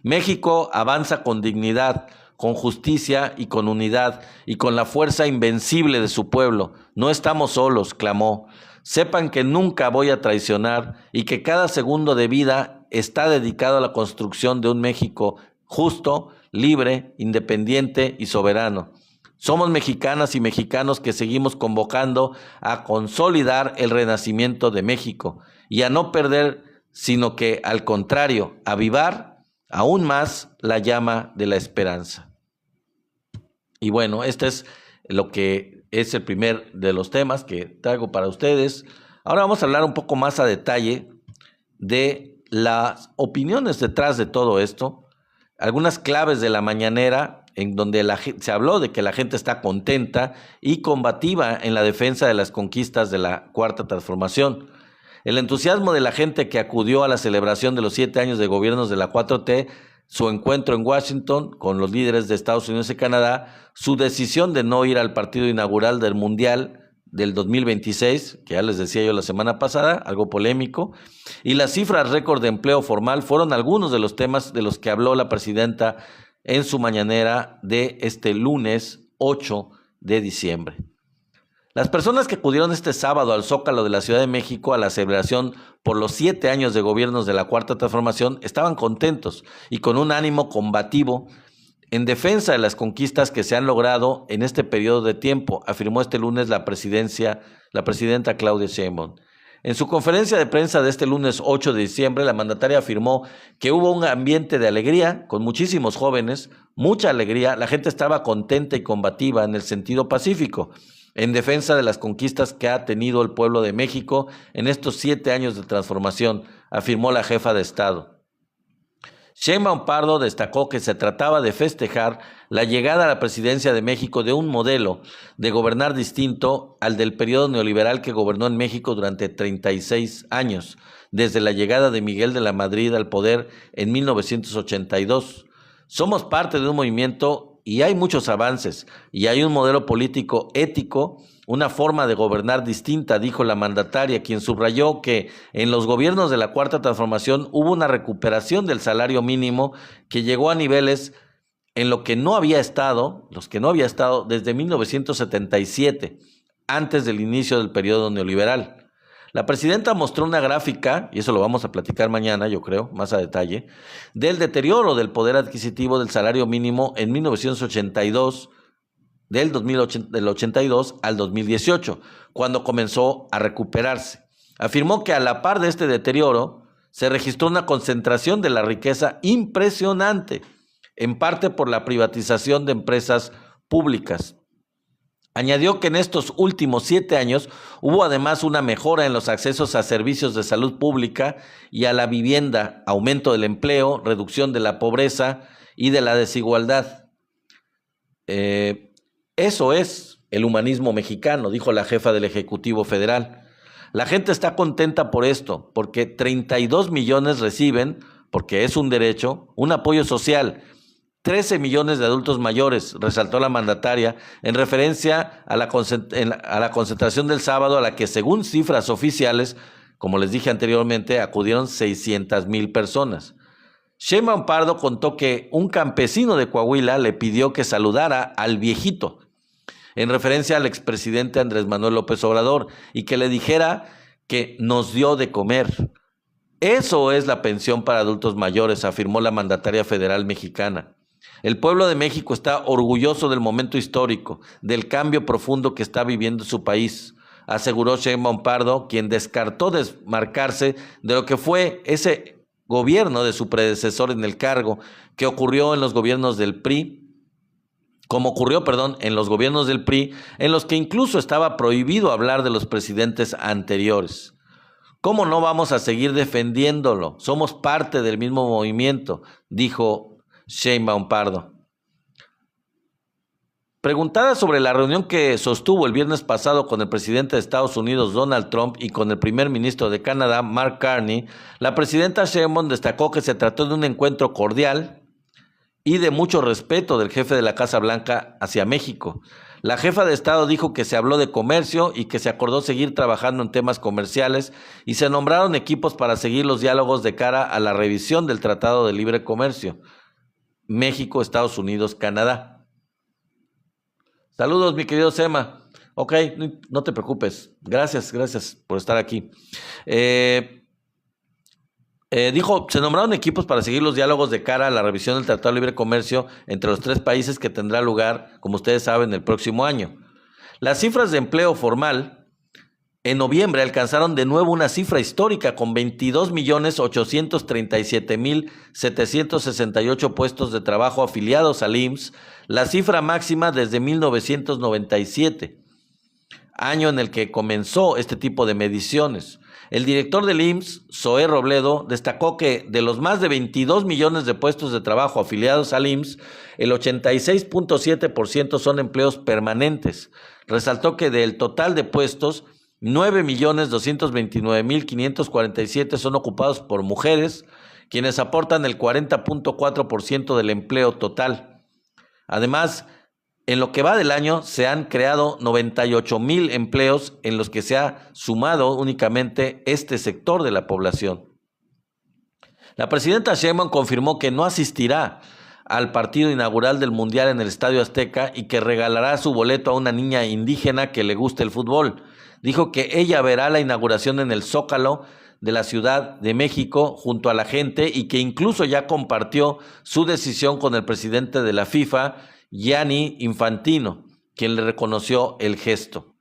[SPEAKER 1] México avanza con dignidad, con justicia y con unidad, y con la fuerza invencible de su pueblo. No estamos solos, clamó. Sepan que nunca voy a traicionar y que cada segundo de vida está dedicado a la construcción de un México justo, libre, independiente y soberano. Somos mexicanas y mexicanos que seguimos convocando a consolidar el renacimiento de México y a no perder, sino que, al contrario, avivar aún más la llama de la esperanza. Y bueno, este es lo que es el primer de los temas que traigo para ustedes. Ahora vamos a hablar un poco más a detalle de las opiniones detrás de todo esto, algunas claves de la mañanera en donde se habló de que la gente está contenta y combativa en la defensa de las conquistas de la Cuarta Transformación. El entusiasmo de la gente que acudió a la celebración de los 7 años de gobiernos de la 4T, su encuentro en Washington con los líderes de Estados Unidos y Canadá, su decisión de no ir al partido inaugural del Mundial del 2026, que ya les decía yo la semana pasada, algo polémico, y las cifras récord de empleo formal fueron algunos de los temas de los que habló la presidenta en su mañanera de este lunes 8 de diciembre. Las personas que acudieron este sábado al Zócalo de la Ciudad de México a la celebración por los 7 años de gobiernos de la Cuarta Transformación estaban contentos y con un ánimo combativo en defensa de las conquistas que se han logrado en este periodo de tiempo, afirmó este lunes la presidenta Claudia Sheinbaum. En su conferencia de prensa de este lunes 8 de diciembre, la mandataria afirmó que hubo un ambiente de alegría con muchísimos jóvenes, mucha alegría, la gente estaba contenta y combativa en el sentido pacífico, en defensa de las conquistas que ha tenido el pueblo de México en estos 7 años de transformación, afirmó la jefa de Estado. Sheinbaum Pardo destacó que se trataba de festejar la llegada a la presidencia de México de un modelo de gobernar distinto al del periodo neoliberal que gobernó en México durante 36 años, desde la llegada de Miguel de la Madrid al poder en 1982. Somos parte de un movimiento y hay muchos avances, y hay un modelo político ético, una forma de gobernar distinta, dijo la mandataria, quien subrayó que en los gobiernos de la Cuarta Transformación hubo una recuperación del salario mínimo que llegó a niveles en los que no había estado desde 1977, antes del inicio del periodo neoliberal. La presidenta mostró una gráfica, y eso lo vamos a platicar mañana, yo creo, más a detalle, del deterioro del poder adquisitivo del salario mínimo en 1982, del 82 al 2018, cuando comenzó a recuperarse. Afirmó que a la par de este deterioro, se registró una concentración de la riqueza impresionante, en parte por la privatización de empresas públicas. Añadió que en estos últimos 7 años hubo además una mejora en los accesos a servicios de salud pública y a la vivienda, aumento del empleo, reducción de la pobreza y de la desigualdad. Eso es el humanismo mexicano, dijo la jefa del Ejecutivo Federal. La gente está contenta por esto, porque 32 millones reciben, porque es un derecho, un apoyo social. 13 millones de adultos mayores, resaltó la mandataria, en referencia a la concentración del sábado, a la que según cifras oficiales, como les dije anteriormente, acudieron 600,000 personas. Sheinbaum Pardo contó que un campesino de Coahuila le pidió que saludara al viejito, en referencia al expresidente Andrés Manuel López Obrador, y que le dijera que nos dio de comer. Eso es la pensión para adultos mayores, afirmó la mandataria federal mexicana. El pueblo de México está orgulloso del momento histórico, del cambio profundo que está viviendo su país, aseguró Sheinbaum Pardo, quien descartó desmarcarse de lo que fue ese gobierno de su predecesor en el cargo, que ocurrió en los gobiernos del PRI, en los gobiernos del PRI, en los que incluso estaba prohibido hablar de los presidentes anteriores. ¿Cómo no vamos a seguir defendiéndolo? Somos parte del mismo movimiento, dijo Sheinbaum Pardo. Preguntada sobre la reunión que sostuvo el viernes pasado con el presidente de Estados Unidos, Donald Trump, y con el primer ministro de Canadá, Mark Carney, la presidenta Sheinbaum destacó que se trató de un encuentro cordial y de mucho respeto del jefe de la Casa Blanca hacia México. La jefa de Estado dijo que se habló de comercio y que se acordó seguir trabajando en temas comerciales y se nombraron equipos para seguir los diálogos de cara a la revisión del Tratado de Libre Comercio. México, Estados Unidos, Canadá. Saludos, mi querido Sema. Ok, no te preocupes. Gracias por estar aquí. Dijo, se nombraron equipos para seguir los diálogos de cara a la revisión del Tratado de Libre Comercio entre los 3 países que tendrá lugar, como ustedes saben, el próximo año. Las cifras de empleo formal en noviembre alcanzaron de nuevo una cifra histórica con 22,837,768 puestos de trabajo afiliados al IMSS, la cifra máxima desde 1997, año en el que comenzó este tipo de mediciones. El director del IMSS, Zoé Robledo, destacó que de los más de 22 millones de puestos de trabajo afiliados al IMSS, el 86.7% son empleos permanentes. Resaltó que del total de puestos, 9,229,547 son ocupados por mujeres, quienes aportan el 40.4% del empleo total. Además, en lo que va del año se han creado 98,000 empleos en los que se ha sumado únicamente este sector de la población. La presidenta Sheinbaum confirmó que no asistirá al partido inaugural del Mundial en el Estadio Azteca y que regalará su boleto a una niña indígena que le guste el fútbol. Dijo que ella verá la inauguración en el Zócalo de la Ciudad de México junto a la gente y que incluso ya compartió su decisión con el presidente de la FIFA, Gianni Infantino, quien le reconoció el gesto.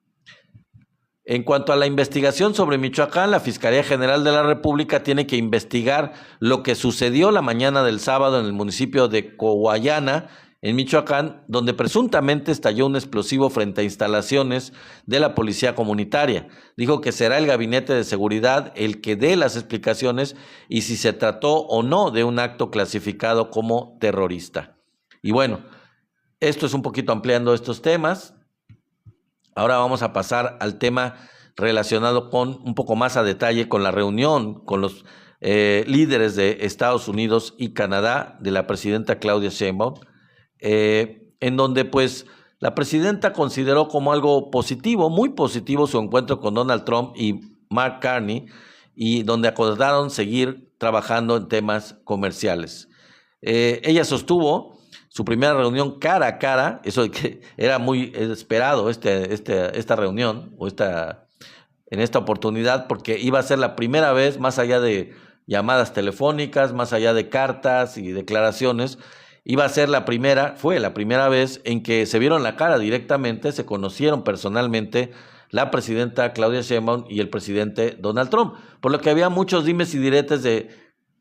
[SPEAKER 1] En cuanto a la investigación sobre Michoacán, la Fiscalía General de la República tiene que investigar lo que sucedió la mañana del sábado en el municipio de Coahuayana, en Michoacán, donde presuntamente estalló un explosivo frente a instalaciones de la policía comunitaria. Dijo que será el gabinete de seguridad el que dé las explicaciones y si se trató o no de un acto clasificado como terrorista. Y bueno, esto es un poquito ampliando estos temas. Ahora vamos a pasar al tema relacionado con un poco más a detalle con la reunión con los líderes de Estados Unidos y Canadá de la presidenta Claudia Sheinbaum, en donde pues la presidenta consideró como algo positivo, muy positivo, su encuentro con Donald Trump y Mark Carney, y donde acordaron seguir trabajando en temas comerciales. Ella sostuvo su primera reunión cara a cara, eso de que era muy esperado esta reunión en esta oportunidad, porque iba a ser la primera vez, más allá de llamadas telefónicas, más allá de cartas y declaraciones, fue la primera vez en que se vieron la cara directamente, se conocieron personalmente la presidenta Claudia Sheinbaum y el presidente Donald Trump, por lo que había muchos dimes y diretes de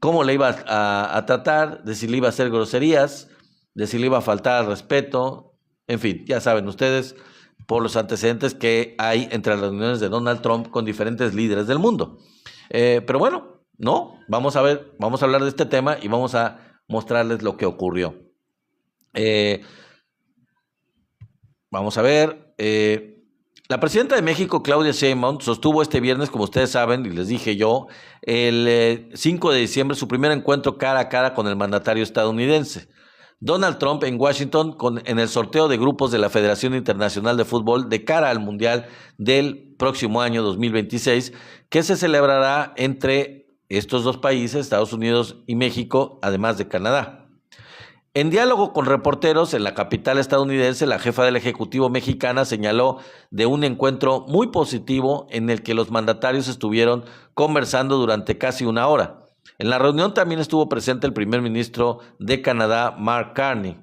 [SPEAKER 1] cómo le iba a tratar, de si le iba a hacer groserías, de si le iba a faltar al respeto, en fin, ya saben ustedes, por los antecedentes que hay entre las reuniones de Donald Trump con diferentes líderes del mundo. Pero bueno, no, vamos a hablar de este tema y vamos a mostrarles lo que ocurrió. Vamos a ver. La presidenta de México, Claudia Sheinbaum, sostuvo este viernes, como ustedes saben, y les dije yo, el 5 de diciembre, su primer encuentro cara a cara con el mandatario estadounidense. Donald Trump en Washington en el sorteo de grupos de la Federación Internacional de Fútbol de cara al Mundial del próximo año 2026, que se celebrará entre estos dos países, Estados Unidos y México, además de Canadá. En diálogo con reporteros en la capital estadounidense, la jefa del Ejecutivo mexicana señaló de un encuentro muy positivo en el que los mandatarios estuvieron conversando durante casi una hora. En la reunión también estuvo presente el primer ministro de Canadá, Mark Carney.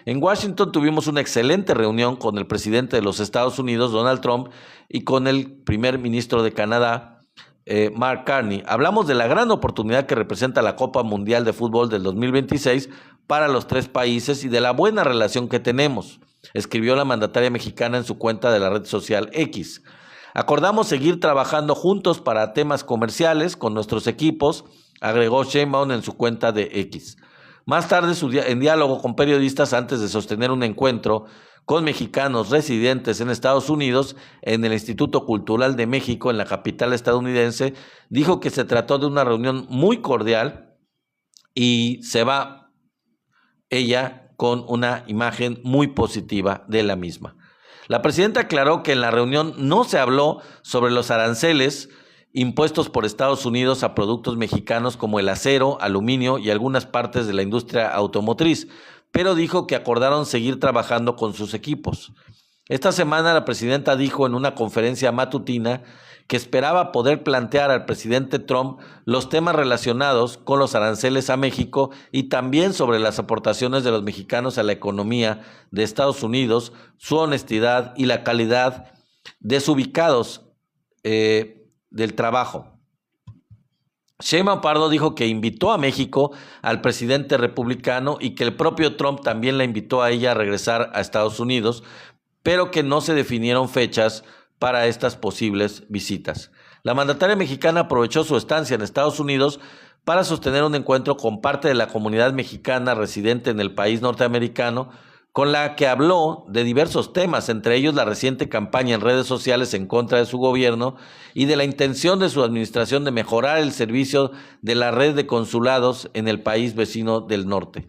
[SPEAKER 1] En Washington tuvimos una excelente reunión con el presidente de los Estados Unidos, Donald Trump, y con el primer ministro de Canadá, Mark Carney. Hablamos de la gran oportunidad que representa la Copa Mundial de Fútbol del 2026 para los tres países y de la buena relación que tenemos, escribió la mandataria mexicana en su cuenta de la red social X. Acordamos seguir trabajando juntos para temas comerciales con nuestros equipos, agregó Sheinbaum en su cuenta de X. Más tarde, en diálogo con periodistas antes de sostener un encuentro con mexicanos residentes en Estados Unidos en el Instituto Cultural de México, en la capital estadounidense, dijo que se trató de una reunión muy cordial y se va ella con una imagen muy positiva de la misma. La presidenta aclaró que en la reunión no se habló sobre los aranceles impuestos por Estados Unidos a productos mexicanos como el acero, aluminio y algunas partes de la industria automotriz, pero dijo que acordaron seguir trabajando con sus equipos. Esta semana la presidenta dijo en una conferencia matutina que esperaba poder plantear al presidente Trump los temas relacionados con los aranceles a México y también sobre las aportaciones de los mexicanos a la economía de Estados Unidos, su honestidad y la calidad desubicados del trabajo. Sheinbaum Pardo dijo que invitó a México al presidente republicano y que el propio Trump también la invitó a ella a regresar a Estados Unidos, pero que no se definieron fechas para estas posibles visitas. La mandataria mexicana aprovechó su estancia en Estados Unidos para sostener un encuentro con parte de la comunidad mexicana residente en el país norteamericano, con la que habló de diversos temas, entre ellos la reciente campaña en redes sociales en contra de su gobierno y de la intención de su administración de mejorar el servicio de la red de consulados en el país vecino del norte.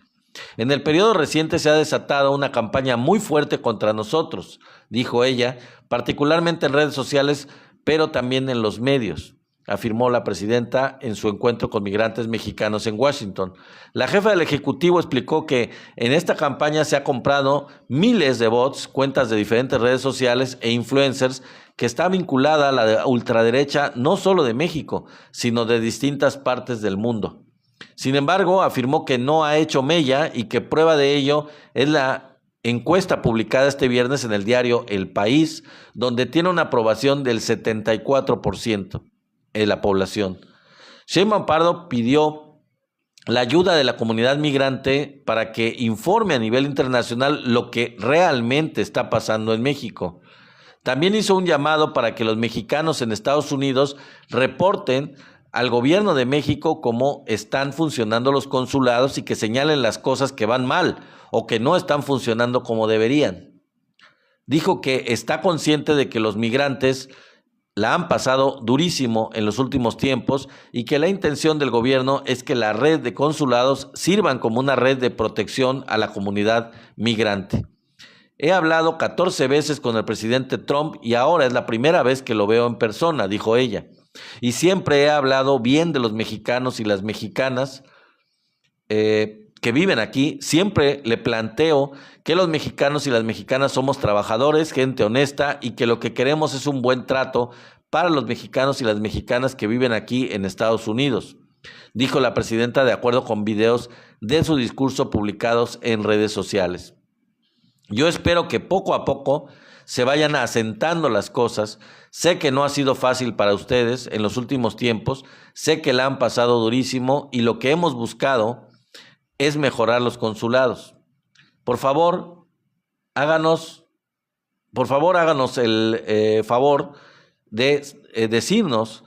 [SPEAKER 1] En el periodo reciente se ha desatado una campaña muy fuerte contra nosotros, dijo ella, particularmente en redes sociales, pero también en los medios, afirmó la presidenta en su encuentro con migrantes mexicanos en Washington. La jefa del Ejecutivo explicó que en esta campaña se ha comprado miles de bots, cuentas de diferentes redes sociales e influencers que está vinculada a la ultraderecha no solo de México, sino de distintas partes del mundo. Sin embargo, afirmó que no ha hecho mella y que prueba de ello es la encuesta publicada este viernes en el diario El País, donde tiene una aprobación del 74% en la población. Sheinbaum Pardo pidió la ayuda de la comunidad migrante para que informe a nivel internacional lo que realmente está pasando en México. También hizo un llamado para que los mexicanos en Estados Unidos reporten al gobierno de México cómo están funcionando los consulados y que señalen las cosas que van mal o que no están funcionando como deberían. Dijo que está consciente de que los migrantes la han pasado durísimo en los últimos tiempos y que la intención del gobierno es que la red de consulados sirvan como una red de protección a la comunidad migrante. He hablado 14 veces con el presidente Trump y ahora es la primera vez que lo veo en persona, dijo ella. Y siempre he hablado bien de los mexicanos y las mexicanas que viven aquí. Siempre le planteo que los mexicanos y las mexicanas somos trabajadores, gente honesta y que lo que queremos es un buen trato para los mexicanos y las mexicanas que viven aquí en Estados Unidos, dijo la presidenta de acuerdo con videos de su discurso publicados en redes sociales. Yo espero que poco a poco se vayan asentando las cosas. Sé que no ha sido fácil para ustedes en los últimos tiempos, sé que la han pasado durísimo y lo que hemos buscado es mejorar los consulados. Por favor, háganos por favor háganos el favor de decirnos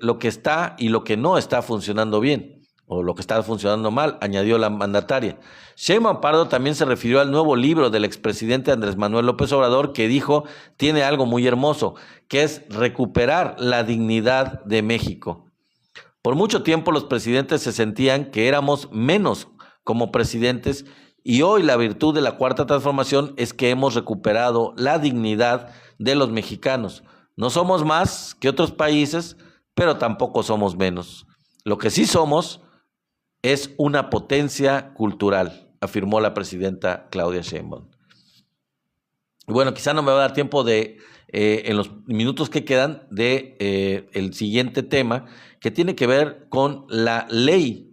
[SPEAKER 1] lo que está y lo que no está funcionando bien, o lo que está funcionando mal, añadió la mandataria. Sheinbaum Pardo también se refirió al nuevo libro del expresidente Andrés Manuel López Obrador, que dijo tiene algo muy hermoso, que es recuperar la dignidad de México. Por mucho tiempo los presidentes se sentían que éramos menos como presidentes, y hoy la virtud de la Cuarta Transformación es que hemos recuperado la dignidad de los mexicanos. No somos más que otros países, pero tampoco somos menos. Lo que sí somos es una potencia cultural, afirmó la presidenta Claudia Sheinbaum. Y bueno, quizá no me va a dar tiempo de, en los minutos que quedan, de el siguiente tema, que tiene que ver con la ley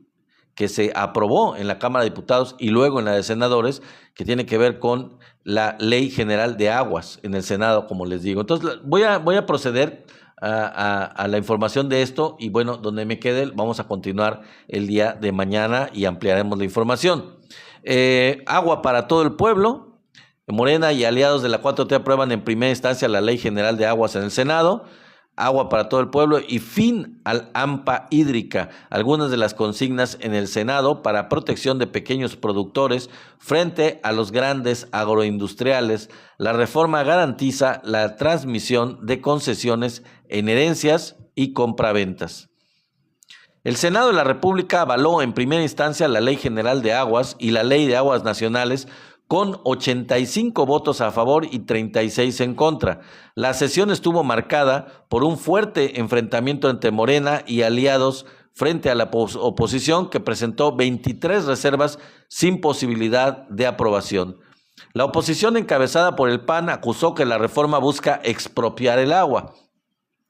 [SPEAKER 1] que se aprobó en la Cámara de Diputados y luego en la de Senadores, que tiene que ver con la Ley General de Aguas en el Senado, como les digo. Entonces, voy a proceder a la información de esto, y bueno, donde me quede, vamos a continuar el día de mañana y ampliaremos la información. Agua para todo el pueblo. Morena y aliados de la 4T aprueban en primera instancia la Ley General de Aguas en el Senado. Agua para todo el pueblo y fin al AMPA hídrica. Algunas de las consignas en el Senado para protección de pequeños productores frente a los grandes agroindustriales. La reforma garantiza la transmisión de concesiones en herencias y compraventas. El Senado de la República avaló en primera instancia la Ley General de Aguas y la Ley de Aguas Nacionales con 85 votos a favor y 36 en contra. La sesión estuvo marcada por un fuerte enfrentamiento entre Morena y aliados frente a la oposición, que presentó 23 reservas sin posibilidad de aprobación. La oposición, encabezada por el PAN, acusó que la reforma busca expropiar el agua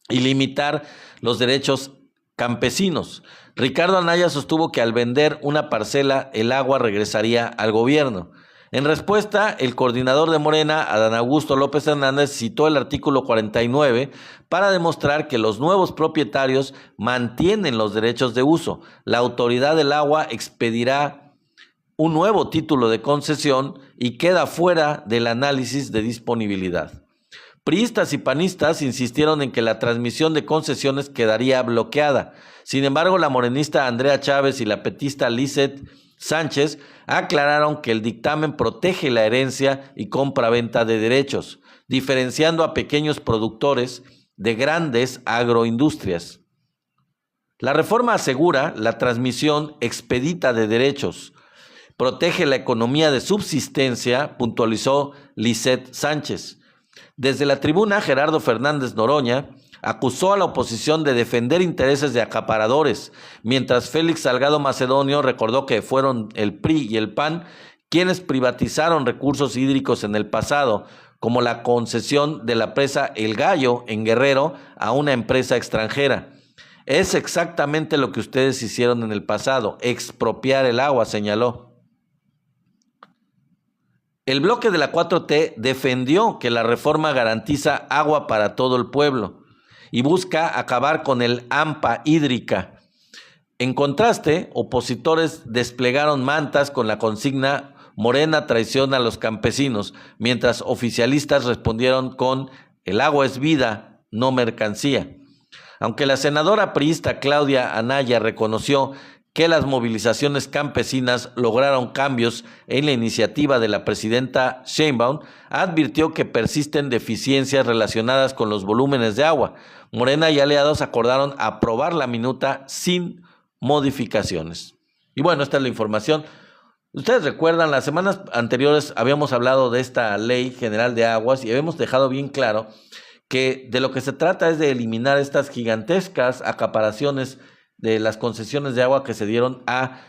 [SPEAKER 1] y limitar los derechos campesinos. Ricardo Anaya sostuvo que al vender una parcela, el agua regresaría al gobierno. En respuesta, el coordinador de Morena, Adán Augusto López Hernández, citó el artículo 49 para demostrar que los nuevos propietarios mantienen los derechos de uso. La autoridad del agua expedirá un nuevo título de concesión y queda fuera del análisis de disponibilidad. Priistas y panistas insistieron en que la transmisión de concesiones quedaría bloqueada. Sin embargo, la morenista Andrea Chávez y la petista Lizeth Sánchez aclararon que el dictamen protege la herencia y compraventa de derechos, diferenciando a pequeños productores de grandes agroindustrias. La reforma asegura la transmisión expedita de derechos, protege la economía de subsistencia, puntualizó Lizeth Sánchez. Desde la tribuna, Gerardo Fernández Noroña acusó a la oposición de defender intereses de acaparadores, mientras Félix Salgado Macedonio recordó que fueron el PRI y el PAN quienes privatizaron recursos hídricos en el pasado, como la concesión de la presa El Gallo en Guerrero a una empresa extranjera. Es exactamente lo que ustedes hicieron en el pasado, expropiar el agua, señaló. El bloque de la 4T defendió que la reforma garantiza agua para todo el pueblo y busca acabar con el AMPA hídrica. En contraste, opositores desplegaron mantas con la consigna Morena traiciona a los campesinos, mientras oficialistas respondieron con el agua es vida, no mercancía. Aunque la senadora priista Claudia Anaya reconoció que las movilizaciones campesinas lograron cambios en la iniciativa de la presidenta Sheinbaum, advirtió que persisten deficiencias relacionadas con los volúmenes de agua. Morena y aliados acordaron aprobar la minuta sin modificaciones. Y bueno, esta es la información. Ustedes recuerdan, las semanas anteriores habíamos hablado de esta Ley General de Aguas y habíamos dejado bien claro que de lo que se trata es de eliminar estas gigantescas acaparaciones de las concesiones de agua que se dieron a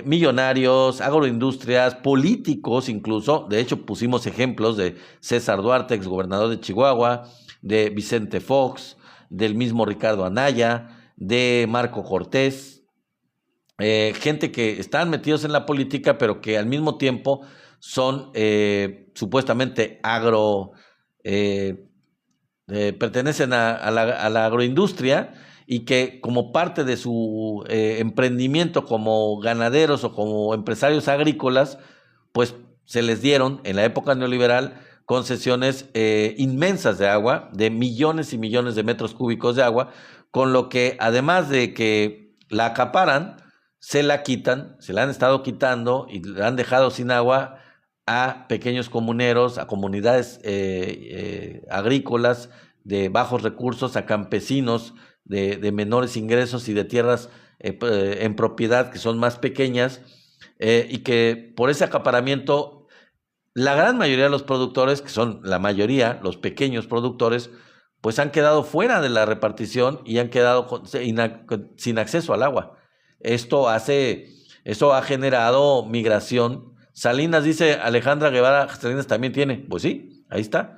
[SPEAKER 1] millonarios, agroindustrias, políticos incluso. De hecho, pusimos ejemplos de César Duarte, exgobernador de Chihuahua, de Vicente Fox, del mismo Ricardo Anaya, de Marco Cortés, gente que están metidos en la política, pero que al mismo tiempo son supuestamente pertenecen a la agroindustria, y que como parte de su emprendimiento como ganaderos o como empresarios agrícolas, pues se les dieron en la época neoliberal concesiones inmensas de agua, de millones y millones de metros cúbicos de agua, con lo que además de que la acaparan, se la quitan, se la han estado quitando y la han dejado sin agua a pequeños comuneros, a comunidades agrícolas de bajos recursos, a campesinos de menores ingresos y de tierras en propiedad que son más pequeñas, y que por ese acaparamiento la gran mayoría de los productores, que son la mayoría, los pequeños productores, pues han quedado fuera de la repartición y han quedado sin acceso al agua. Esto ha generado migración. Salinas, dice Alejandra Guevara, Salinas también tiene. Pues sí, ahí está.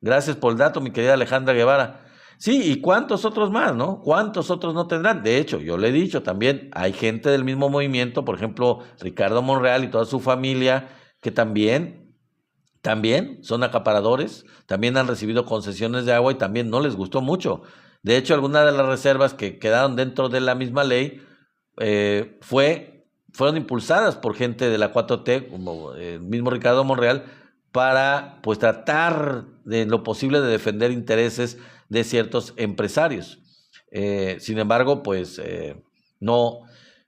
[SPEAKER 1] Gracias por el dato, mi querida Alejandra Guevara. Sí, ¿y cuántos otros más, no? ¿Cuántos otros no tendrán? De hecho, yo le he dicho también, hay gente del mismo movimiento, por ejemplo, Ricardo Monreal y toda su familia, que también son acaparadores, también han recibido concesiones de agua y también no les gustó mucho. De hecho, algunas de las reservas que quedaron dentro de la misma ley fueron impulsadas por gente de la 4T, como el mismo Ricardo Monreal, para pues tratar de lo posible de defender intereses de ciertos empresarios. Sin embargo, pues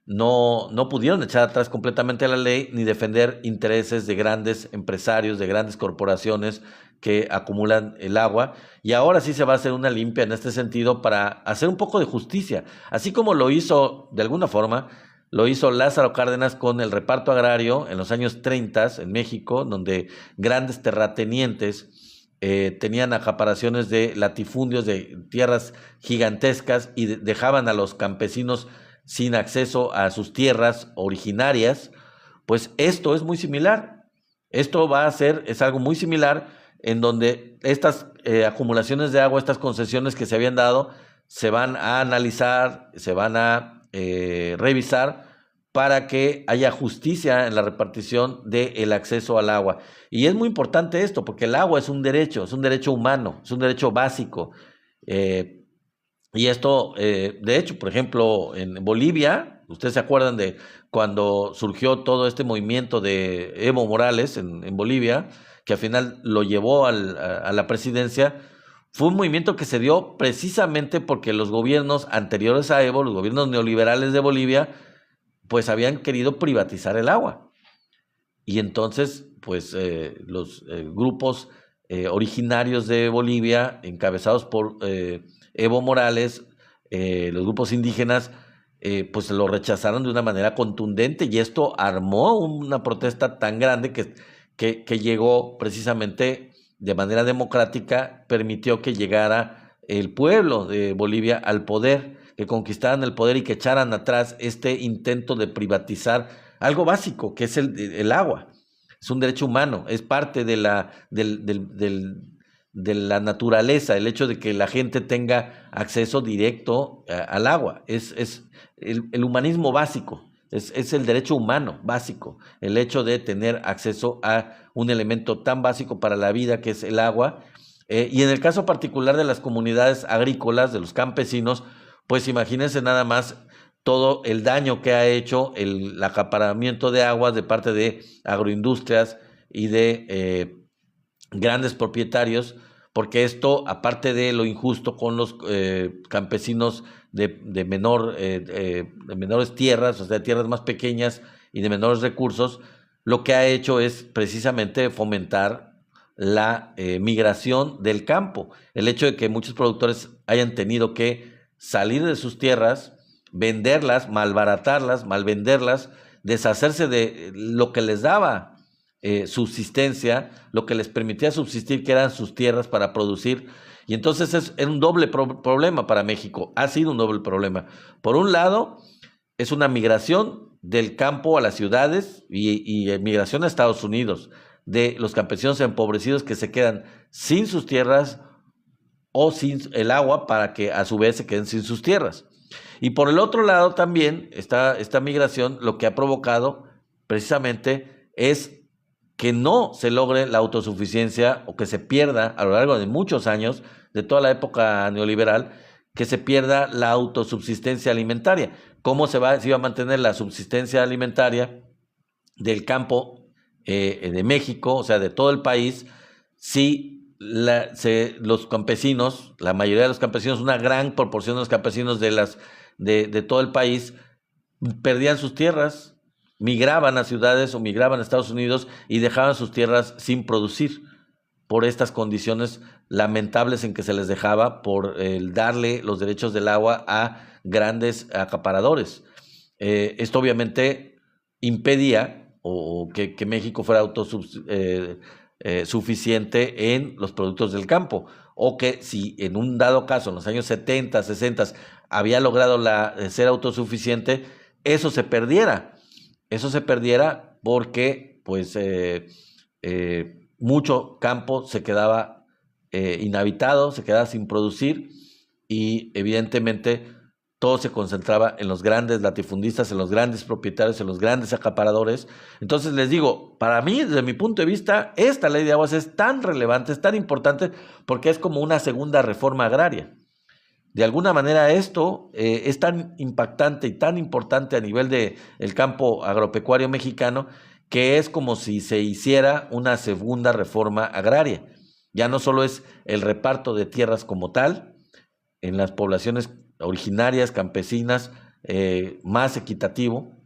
[SPEAKER 1] no pudieron echar atrás completamente la ley ni defender intereses de grandes empresarios, de grandes corporaciones que acumulan el agua. Y ahora sí se va a hacer una limpia en este sentido para hacer un poco de justicia. Así como lo hizo, de alguna forma, lo hizo Lázaro Cárdenas con el reparto agrario en los años 30 en México, donde grandes terratenientes tenían acaparaciones de latifundios, de tierras gigantescas y dejaban a los campesinos sin acceso a sus tierras originarias. Pues esto es muy similar. Esto es algo muy similar, en donde estas acumulaciones de agua, estas concesiones que se habían dado, se van a analizar, se van a revisar para que haya justicia en la repartición del acceso al agua. Y es muy importante esto, porque el agua es un derecho humano, es un derecho básico. Y esto, de hecho, por ejemplo, en Bolivia, ustedes se acuerdan de cuando surgió todo este movimiento de Evo Morales en Bolivia, que al final lo llevó a la presidencia. Fue un movimiento que se dio precisamente porque los gobiernos anteriores a Evo, los gobiernos neoliberales de Bolivia, pues habían querido privatizar el agua. Y entonces, pues los grupos originarios de Bolivia, encabezados por Evo Morales, los grupos indígenas, pues lo rechazaron de una manera contundente, y esto armó una protesta tan grande que llegó precisamente de manera democrática, permitió que llegara el pueblo de Bolivia al poder, que conquistaran el poder y que echaran atrás este intento de privatizar algo básico, que es el agua. Es un derecho humano, es parte de la naturaleza, el hecho de que la gente tenga acceso directo al agua. Es el humanismo básico, es el derecho humano básico, el hecho de tener acceso a un elemento tan básico para la vida que es el agua. Y en el caso particular de las comunidades agrícolas, de los campesinos, pues imagínense nada más todo el daño que ha hecho el acaparamiento de aguas de parte de agroindustrias y de grandes propietarios, porque esto, aparte de lo injusto con los campesinos de menores tierras, o sea, tierras más pequeñas y de menores recursos, lo que ha hecho es precisamente fomentar la migración del campo. El hecho de que muchos productores hayan tenido que salir de sus tierras, venderlas, malbaratarlas, malvenderlas, deshacerse de lo que les daba subsistencia, lo que les permitía subsistir, que eran sus tierras para producir. Y entonces es un doble problema para México, ha sido un doble problema. Por un lado, es una migración del campo a las ciudades y migración a Estados Unidos, de los campesinos empobrecidos que se quedan sin sus tierras o sin el agua, para que a su vez se queden sin sus tierras. Y por el otro lado también, esta migración lo que ha provocado precisamente es que no se logre la autosuficiencia, o que se pierda a lo largo de muchos años, de toda la época neoliberal, que se pierda la autosubsistencia alimentaria. ¿Cómo se iba a mantener la subsistencia alimentaria del campo de México, o sea, de todo el país, si los campesinos, la mayoría de los campesinos, una gran proporción de los campesinos de todo el país, perdían sus tierras, migraban a ciudades o migraban a Estados Unidos y dejaban sus tierras sin producir por estas condiciones lamentables en que se les dejaba por el darle los derechos del agua a grandes acaparadores. Esto obviamente impedía que México fuera autosuficiente en los productos del campo, o que si en un dado caso, en los años 70, 60, había logrado ser autosuficiente, eso se perdiera. Eso se perdiera porque pues mucho campo se quedaba inhabitado, se quedaba sin producir, y evidentemente todo se concentraba en los grandes latifundistas, en los grandes propietarios, en los grandes acaparadores. Entonces les digo, para mí, desde mi punto de vista, esta ley de aguas es tan relevante, es tan importante, porque es como una segunda reforma agraria. De alguna manera esto es tan impactante y tan importante a nivel del campo agropecuario mexicano, que es como si se hiciera una segunda reforma agraria. Ya no solo es el reparto de tierras como tal en las poblaciones originarias, campesinas, más equitativo,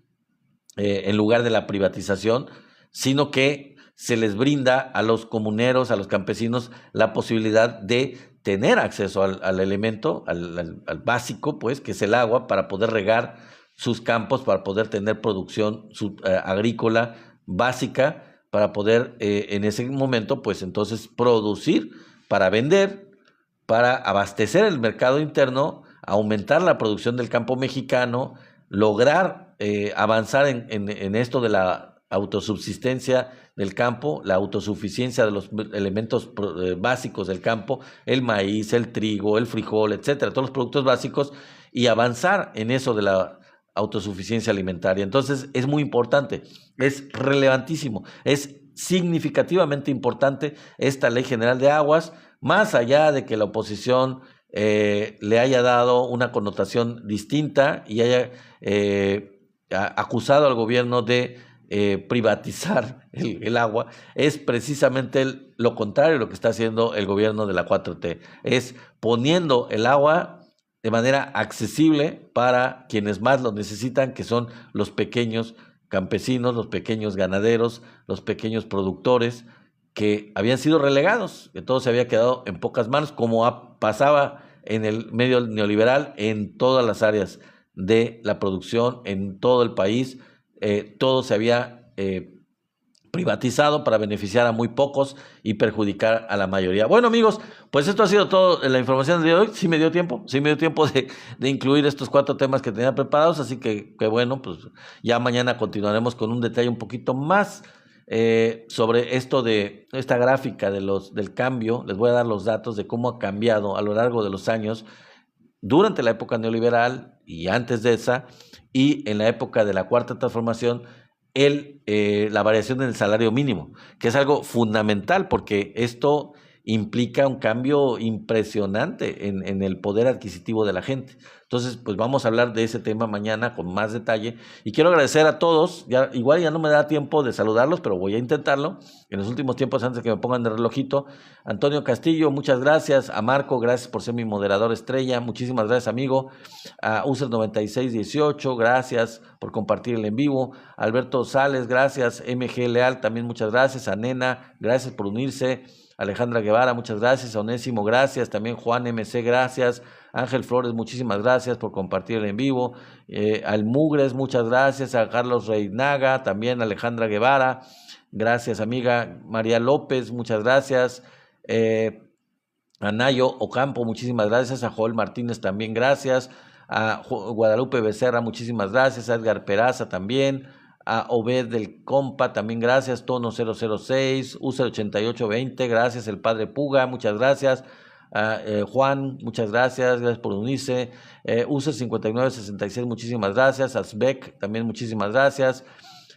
[SPEAKER 1] en lugar de la privatización, sino que se les brinda a los comuneros, a los campesinos, la posibilidad de tener acceso al elemento, al básico, pues, que es el agua, para poder regar sus campos, para poder tener producción agrícola básica, para poder en ese momento, pues entonces producir para vender, para abastecer el mercado interno, aumentar la producción del campo mexicano, lograr avanzar en esto de la autosubsistencia del campo, la autosuficiencia de los elementos básicos del campo, el maíz, el trigo, el frijol, etcétera, todos los productos básicos, y avanzar en eso de la autosuficiencia alimentaria. Entonces es muy importante, es relevantísimo, es significativamente importante esta Ley General de Aguas, más allá de que la oposición le haya dado una connotación distinta y haya acusado al gobierno de privatizar el agua. Es precisamente lo contrario lo que está haciendo el gobierno de la 4T, es poniendo el agua de manera accesible para quienes más lo necesitan, que son los pequeños campesinos, los pequeños ganaderos, los pequeños productores, que habían sido relegados, que todo se había quedado en pocas manos, como pasaba en el medio neoliberal en todas las áreas de la producción, en todo el país. Todo se había privatizado para beneficiar a muy pocos y perjudicar a la mayoría. Bueno, amigos, pues esto ha sido todo en la información de hoy. Sí me dio tiempo de incluir estos 4 temas que tenía preparados, así que bueno, pues ya mañana continuaremos con un detalle un poquito más sobre esto de esta gráfica del cambio. Les voy a dar los datos de cómo ha cambiado a lo largo de los años, durante la época neoliberal y antes de esa, y en la época de la Cuarta Transformación, la variación en el salario mínimo, que es algo fundamental, porque esto implica un cambio impresionante en el poder adquisitivo de la gente. Entonces, pues vamos a hablar de ese tema mañana con más detalle, y quiero agradecer a todos. Igual ya no me da tiempo de saludarlos, pero voy a intentarlo en los últimos tiempos antes de que me pongan de relojito. Antonio Castillo, muchas gracias. A Marco, gracias por ser mi moderador estrella, muchísimas gracias, amigo. A User9618, gracias por compartir el en vivo. Alberto Sales, gracias. MG Leal, también muchas gracias. A Nena, gracias por unirse. Alejandra Guevara, muchas gracias. A Onésimo, gracias. También Juan MC, gracias. Ángel Flores, muchísimas gracias por compartir el en vivo. Al Mugres, muchas gracias. A Carlos Reinaga, también Alejandra Guevara, gracias, amiga. María López, muchas gracias. A Nayo Ocampo, muchísimas gracias. A Joel Martínez, también gracias. A Guadalupe Becerra, muchísimas gracias. A Edgar Peraza, también. A Obed del Compa, también gracias. Tono 006, User 8820, gracias. El Padre Puga, muchas gracias. Juan, muchas gracias por unirse. User 5966, muchísimas gracias. Asbeck, también muchísimas gracias.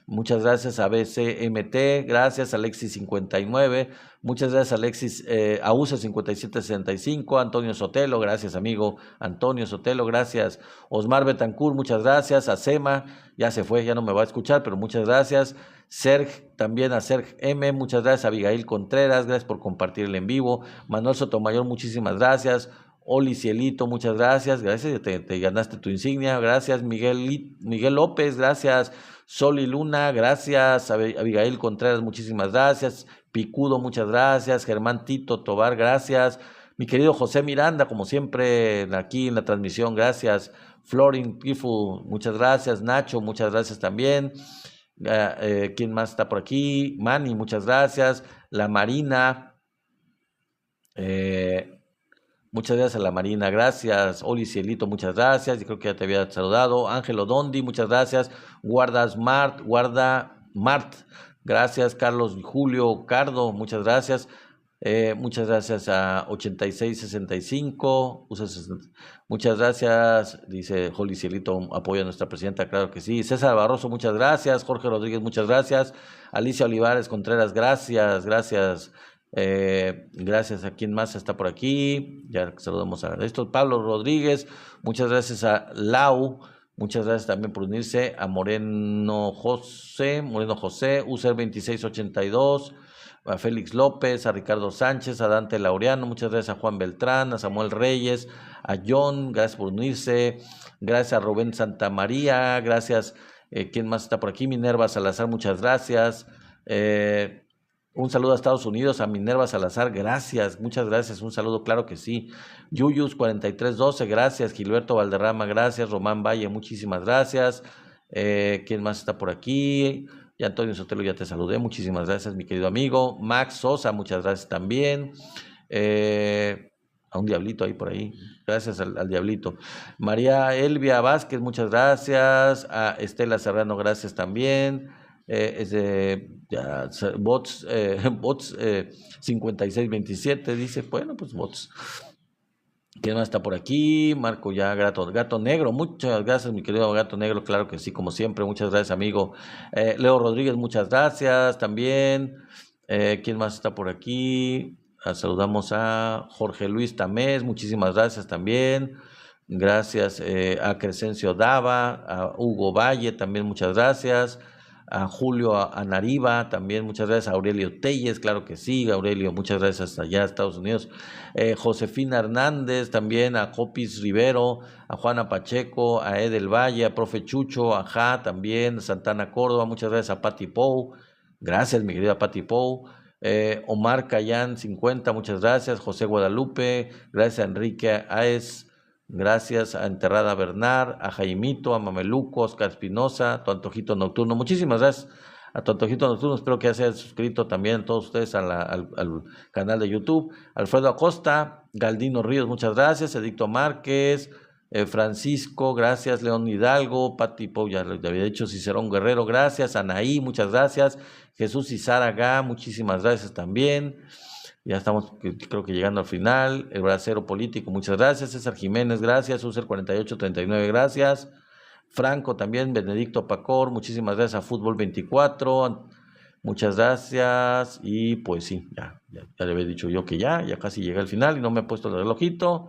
[SPEAKER 1] Muchas gracias a BCMT, gracias Alexis59, muchas gracias Alexis, Ausa5765, Antonio Sotelo, gracias amigo Antonio Sotelo, gracias Osmar Betancourt, muchas gracias, a Sema, ya se fue, ya no me va a escuchar, pero muchas gracias, Serg, también a Serg M, muchas gracias, Abigail Contreras, gracias por compartir el en vivo, Manuel Sotomayor, muchísimas gracias, Oli Cielito, muchas gracias, te ganaste tu insignia, gracias Miguel López, gracias Sol y Luna, gracias. Abigail Contreras, muchísimas gracias. Picudo, muchas gracias. Germán Tito Tobar, gracias. Mi querido José Miranda, como siempre, aquí en la transmisión, gracias. Florin Tifu, muchas gracias. Nacho, muchas gracias también. ¿Quién más está por aquí? Manny, muchas gracias. La Marina, muchas gracias a la Marina, gracias. Oli Cielito, muchas gracias. Yo creo que ya te había saludado. Ángelo Dondi, muchas gracias. Guarda Mart, gracias. Carlos Julio Cardo, muchas gracias. Muchas gracias a 8665. Muchas gracias, dice Oli Cielito, apoya a nuestra presidenta, claro que sí. César Barroso, muchas gracias. Jorge Rodríguez, muchas gracias. Alicia Olivares Contreras, gracias. Gracias a quien más está por aquí. Ya saludamos a esto. Pablo Rodríguez, muchas gracias a Lau, muchas gracias también por unirse. A Moreno José, User 2682, a Félix López, a Ricardo Sánchez, a Dante Laureano, muchas gracias a Juan Beltrán, a Samuel Reyes, a John, gracias por unirse. Gracias a Rubén Santamaría, gracias. ¿Quién más está por aquí? Minerva Salazar, muchas gracias. Un saludo a Estados Unidos, a Minerva Salazar, gracias, muchas gracias, un saludo, claro que sí. Yuyus 4312, gracias. Gilberto Valderrama, gracias. Román Valle, muchísimas gracias. ¿Quién más está por aquí? Y Antonio Sotelo, ya te saludé, muchísimas gracias, mi querido amigo. Max Sosa, muchas gracias también. A un diablito ahí por ahí, gracias al diablito. María Elvia Vázquez, muchas gracias. A Estela Serrano, gracias también. Bots 5627 dice, bueno, pues bots. ¿Quién más está por aquí? Marco ya, Gato Negro, muchas gracias, mi querido Gato Negro, claro que sí, como siempre, muchas gracias, amigo. Leo Rodríguez, muchas gracias también. ¿Quién más está por aquí? Saludamos a Jorge Luis Tamés, muchísimas gracias también. Gracias a Crescencio Dava, a Hugo Valle, también muchas gracias. A Julio Anariba, también muchas gracias. A Aurelio Telles, claro que sí, Aurelio, muchas gracias hasta allá, Estados Unidos. Josefina Hernández, también a Copis Rivero, a Juana Pacheco, a Edel Valle, a Profe Chucho, a Ja, también, Santana Córdoba, muchas gracias a Pati Pou, gracias mi querida Pati Pou. Omar Cayán 50, muchas gracias. José Guadalupe, gracias a Enrique Aes. Gracias a Enterrada Bernard, a Jaimito, a Mameluco, a Oscar Espinosa, Tu Antojito Nocturno. Muchísimas gracias a Tu Antojito Nocturno. Espero que ya se hayan suscrito también todos ustedes al canal de YouTube. Alfredo Acosta, Galdino Ríos, muchas gracias. Edicto Márquez, Francisco, gracias. León Hidalgo, Pati Pou, ya le había dicho. Cicerón Guerrero, gracias. Anaí, muchas gracias. Jesús Izárraga, muchísimas gracias también. Ya estamos, creo que llegando al final. El Bracero Político, muchas gracias. César Jiménez, gracias. User 4839, gracias. Franco también. Benedicto Pacor, muchísimas gracias. A Fútbol 24, muchas gracias. Y pues sí, ya le había dicho yo que ya casi llegué al final y no me he puesto el relojito.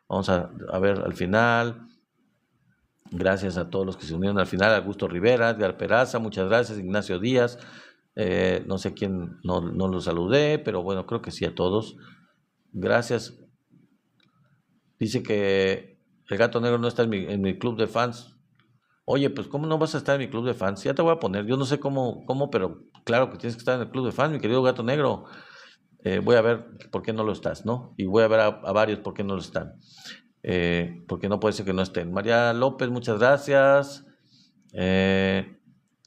[SPEAKER 1] Vamos a ver al final. Gracias a todos los que se unieron al final. Augusto Rivera, Edgar Peraza, muchas gracias. Ignacio Díaz. No sé quién, no lo saludé, pero bueno, creo que sí a todos. Gracias. Dice que el Gato Negro no está en mi club de fans. Oye, pues ¿cómo no vas a estar en mi club de fans? Ya te voy a poner, yo no sé cómo, pero claro que tienes que estar en el club de fans, mi querido Gato Negro. Voy a ver por qué no lo estás, ¿no? Y voy a ver a varios por qué no lo están. Porque no puede ser que no estén. María López, muchas gracias.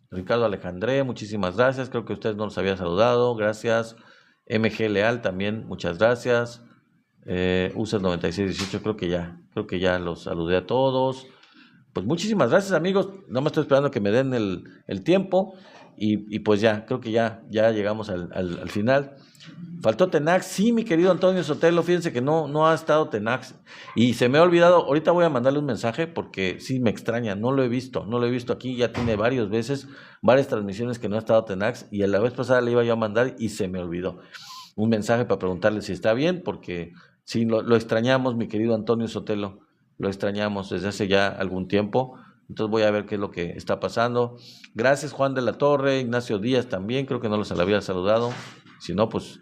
[SPEAKER 1] Ricardo Alejandré, muchísimas gracias. Creo que ustedes no los había saludado. Gracias. MG Leal también, muchas gracias. User 9618, creo que ya los saludé a todos. Pues muchísimas gracias, amigos. No me estoy esperando que me den el tiempo. Y pues ya, creo que ya llegamos al final. Faltó Tenax, sí, mi querido Antonio Sotelo, fíjense que no ha estado Tenax y se me ha olvidado, ahorita voy a mandarle un mensaje porque sí me extraña, no lo he visto aquí, ya tiene varias transmisiones que no ha estado Tenax y a la vez pasada le iba yo a mandar y se me olvidó un mensaje para preguntarle si está bien, porque sí, lo extrañamos, mi querido Antonio Sotelo, lo extrañamos desde hace ya algún tiempo. Entonces voy a ver qué es lo que está pasando. Gracias Juan de la Torre, Ignacio Díaz también, creo que no los había saludado. Si no, pues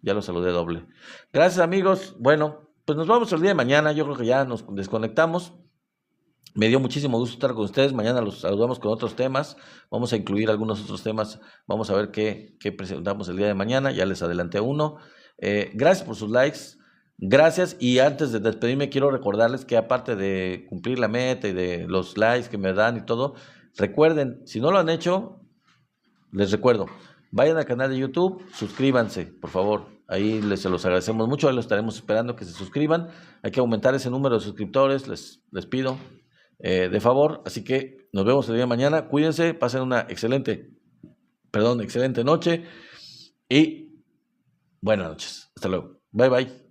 [SPEAKER 1] ya los saludé doble. Gracias amigos. Bueno, pues nos vamos el día de mañana. Yo creo que ya nos desconectamos. Me dio muchísimo gusto estar con ustedes. Mañana los saludamos con otros temas. Vamos a incluir algunos otros temas. Vamos a ver qué presentamos el día de mañana. Ya les adelanté uno. Gracias por sus likes. Gracias, y antes de despedirme quiero recordarles que aparte de cumplir la meta y de los likes que me dan y todo, recuerden, si no lo han hecho, les recuerdo, vayan al canal de YouTube, suscríbanse, por favor, ahí se los agradecemos mucho, ahí los estaremos esperando que se suscriban, hay que aumentar ese número de suscriptores, les pido, de favor, así que nos vemos el día de mañana, cuídense, pasen una excelente noche y buenas noches, hasta luego, bye bye.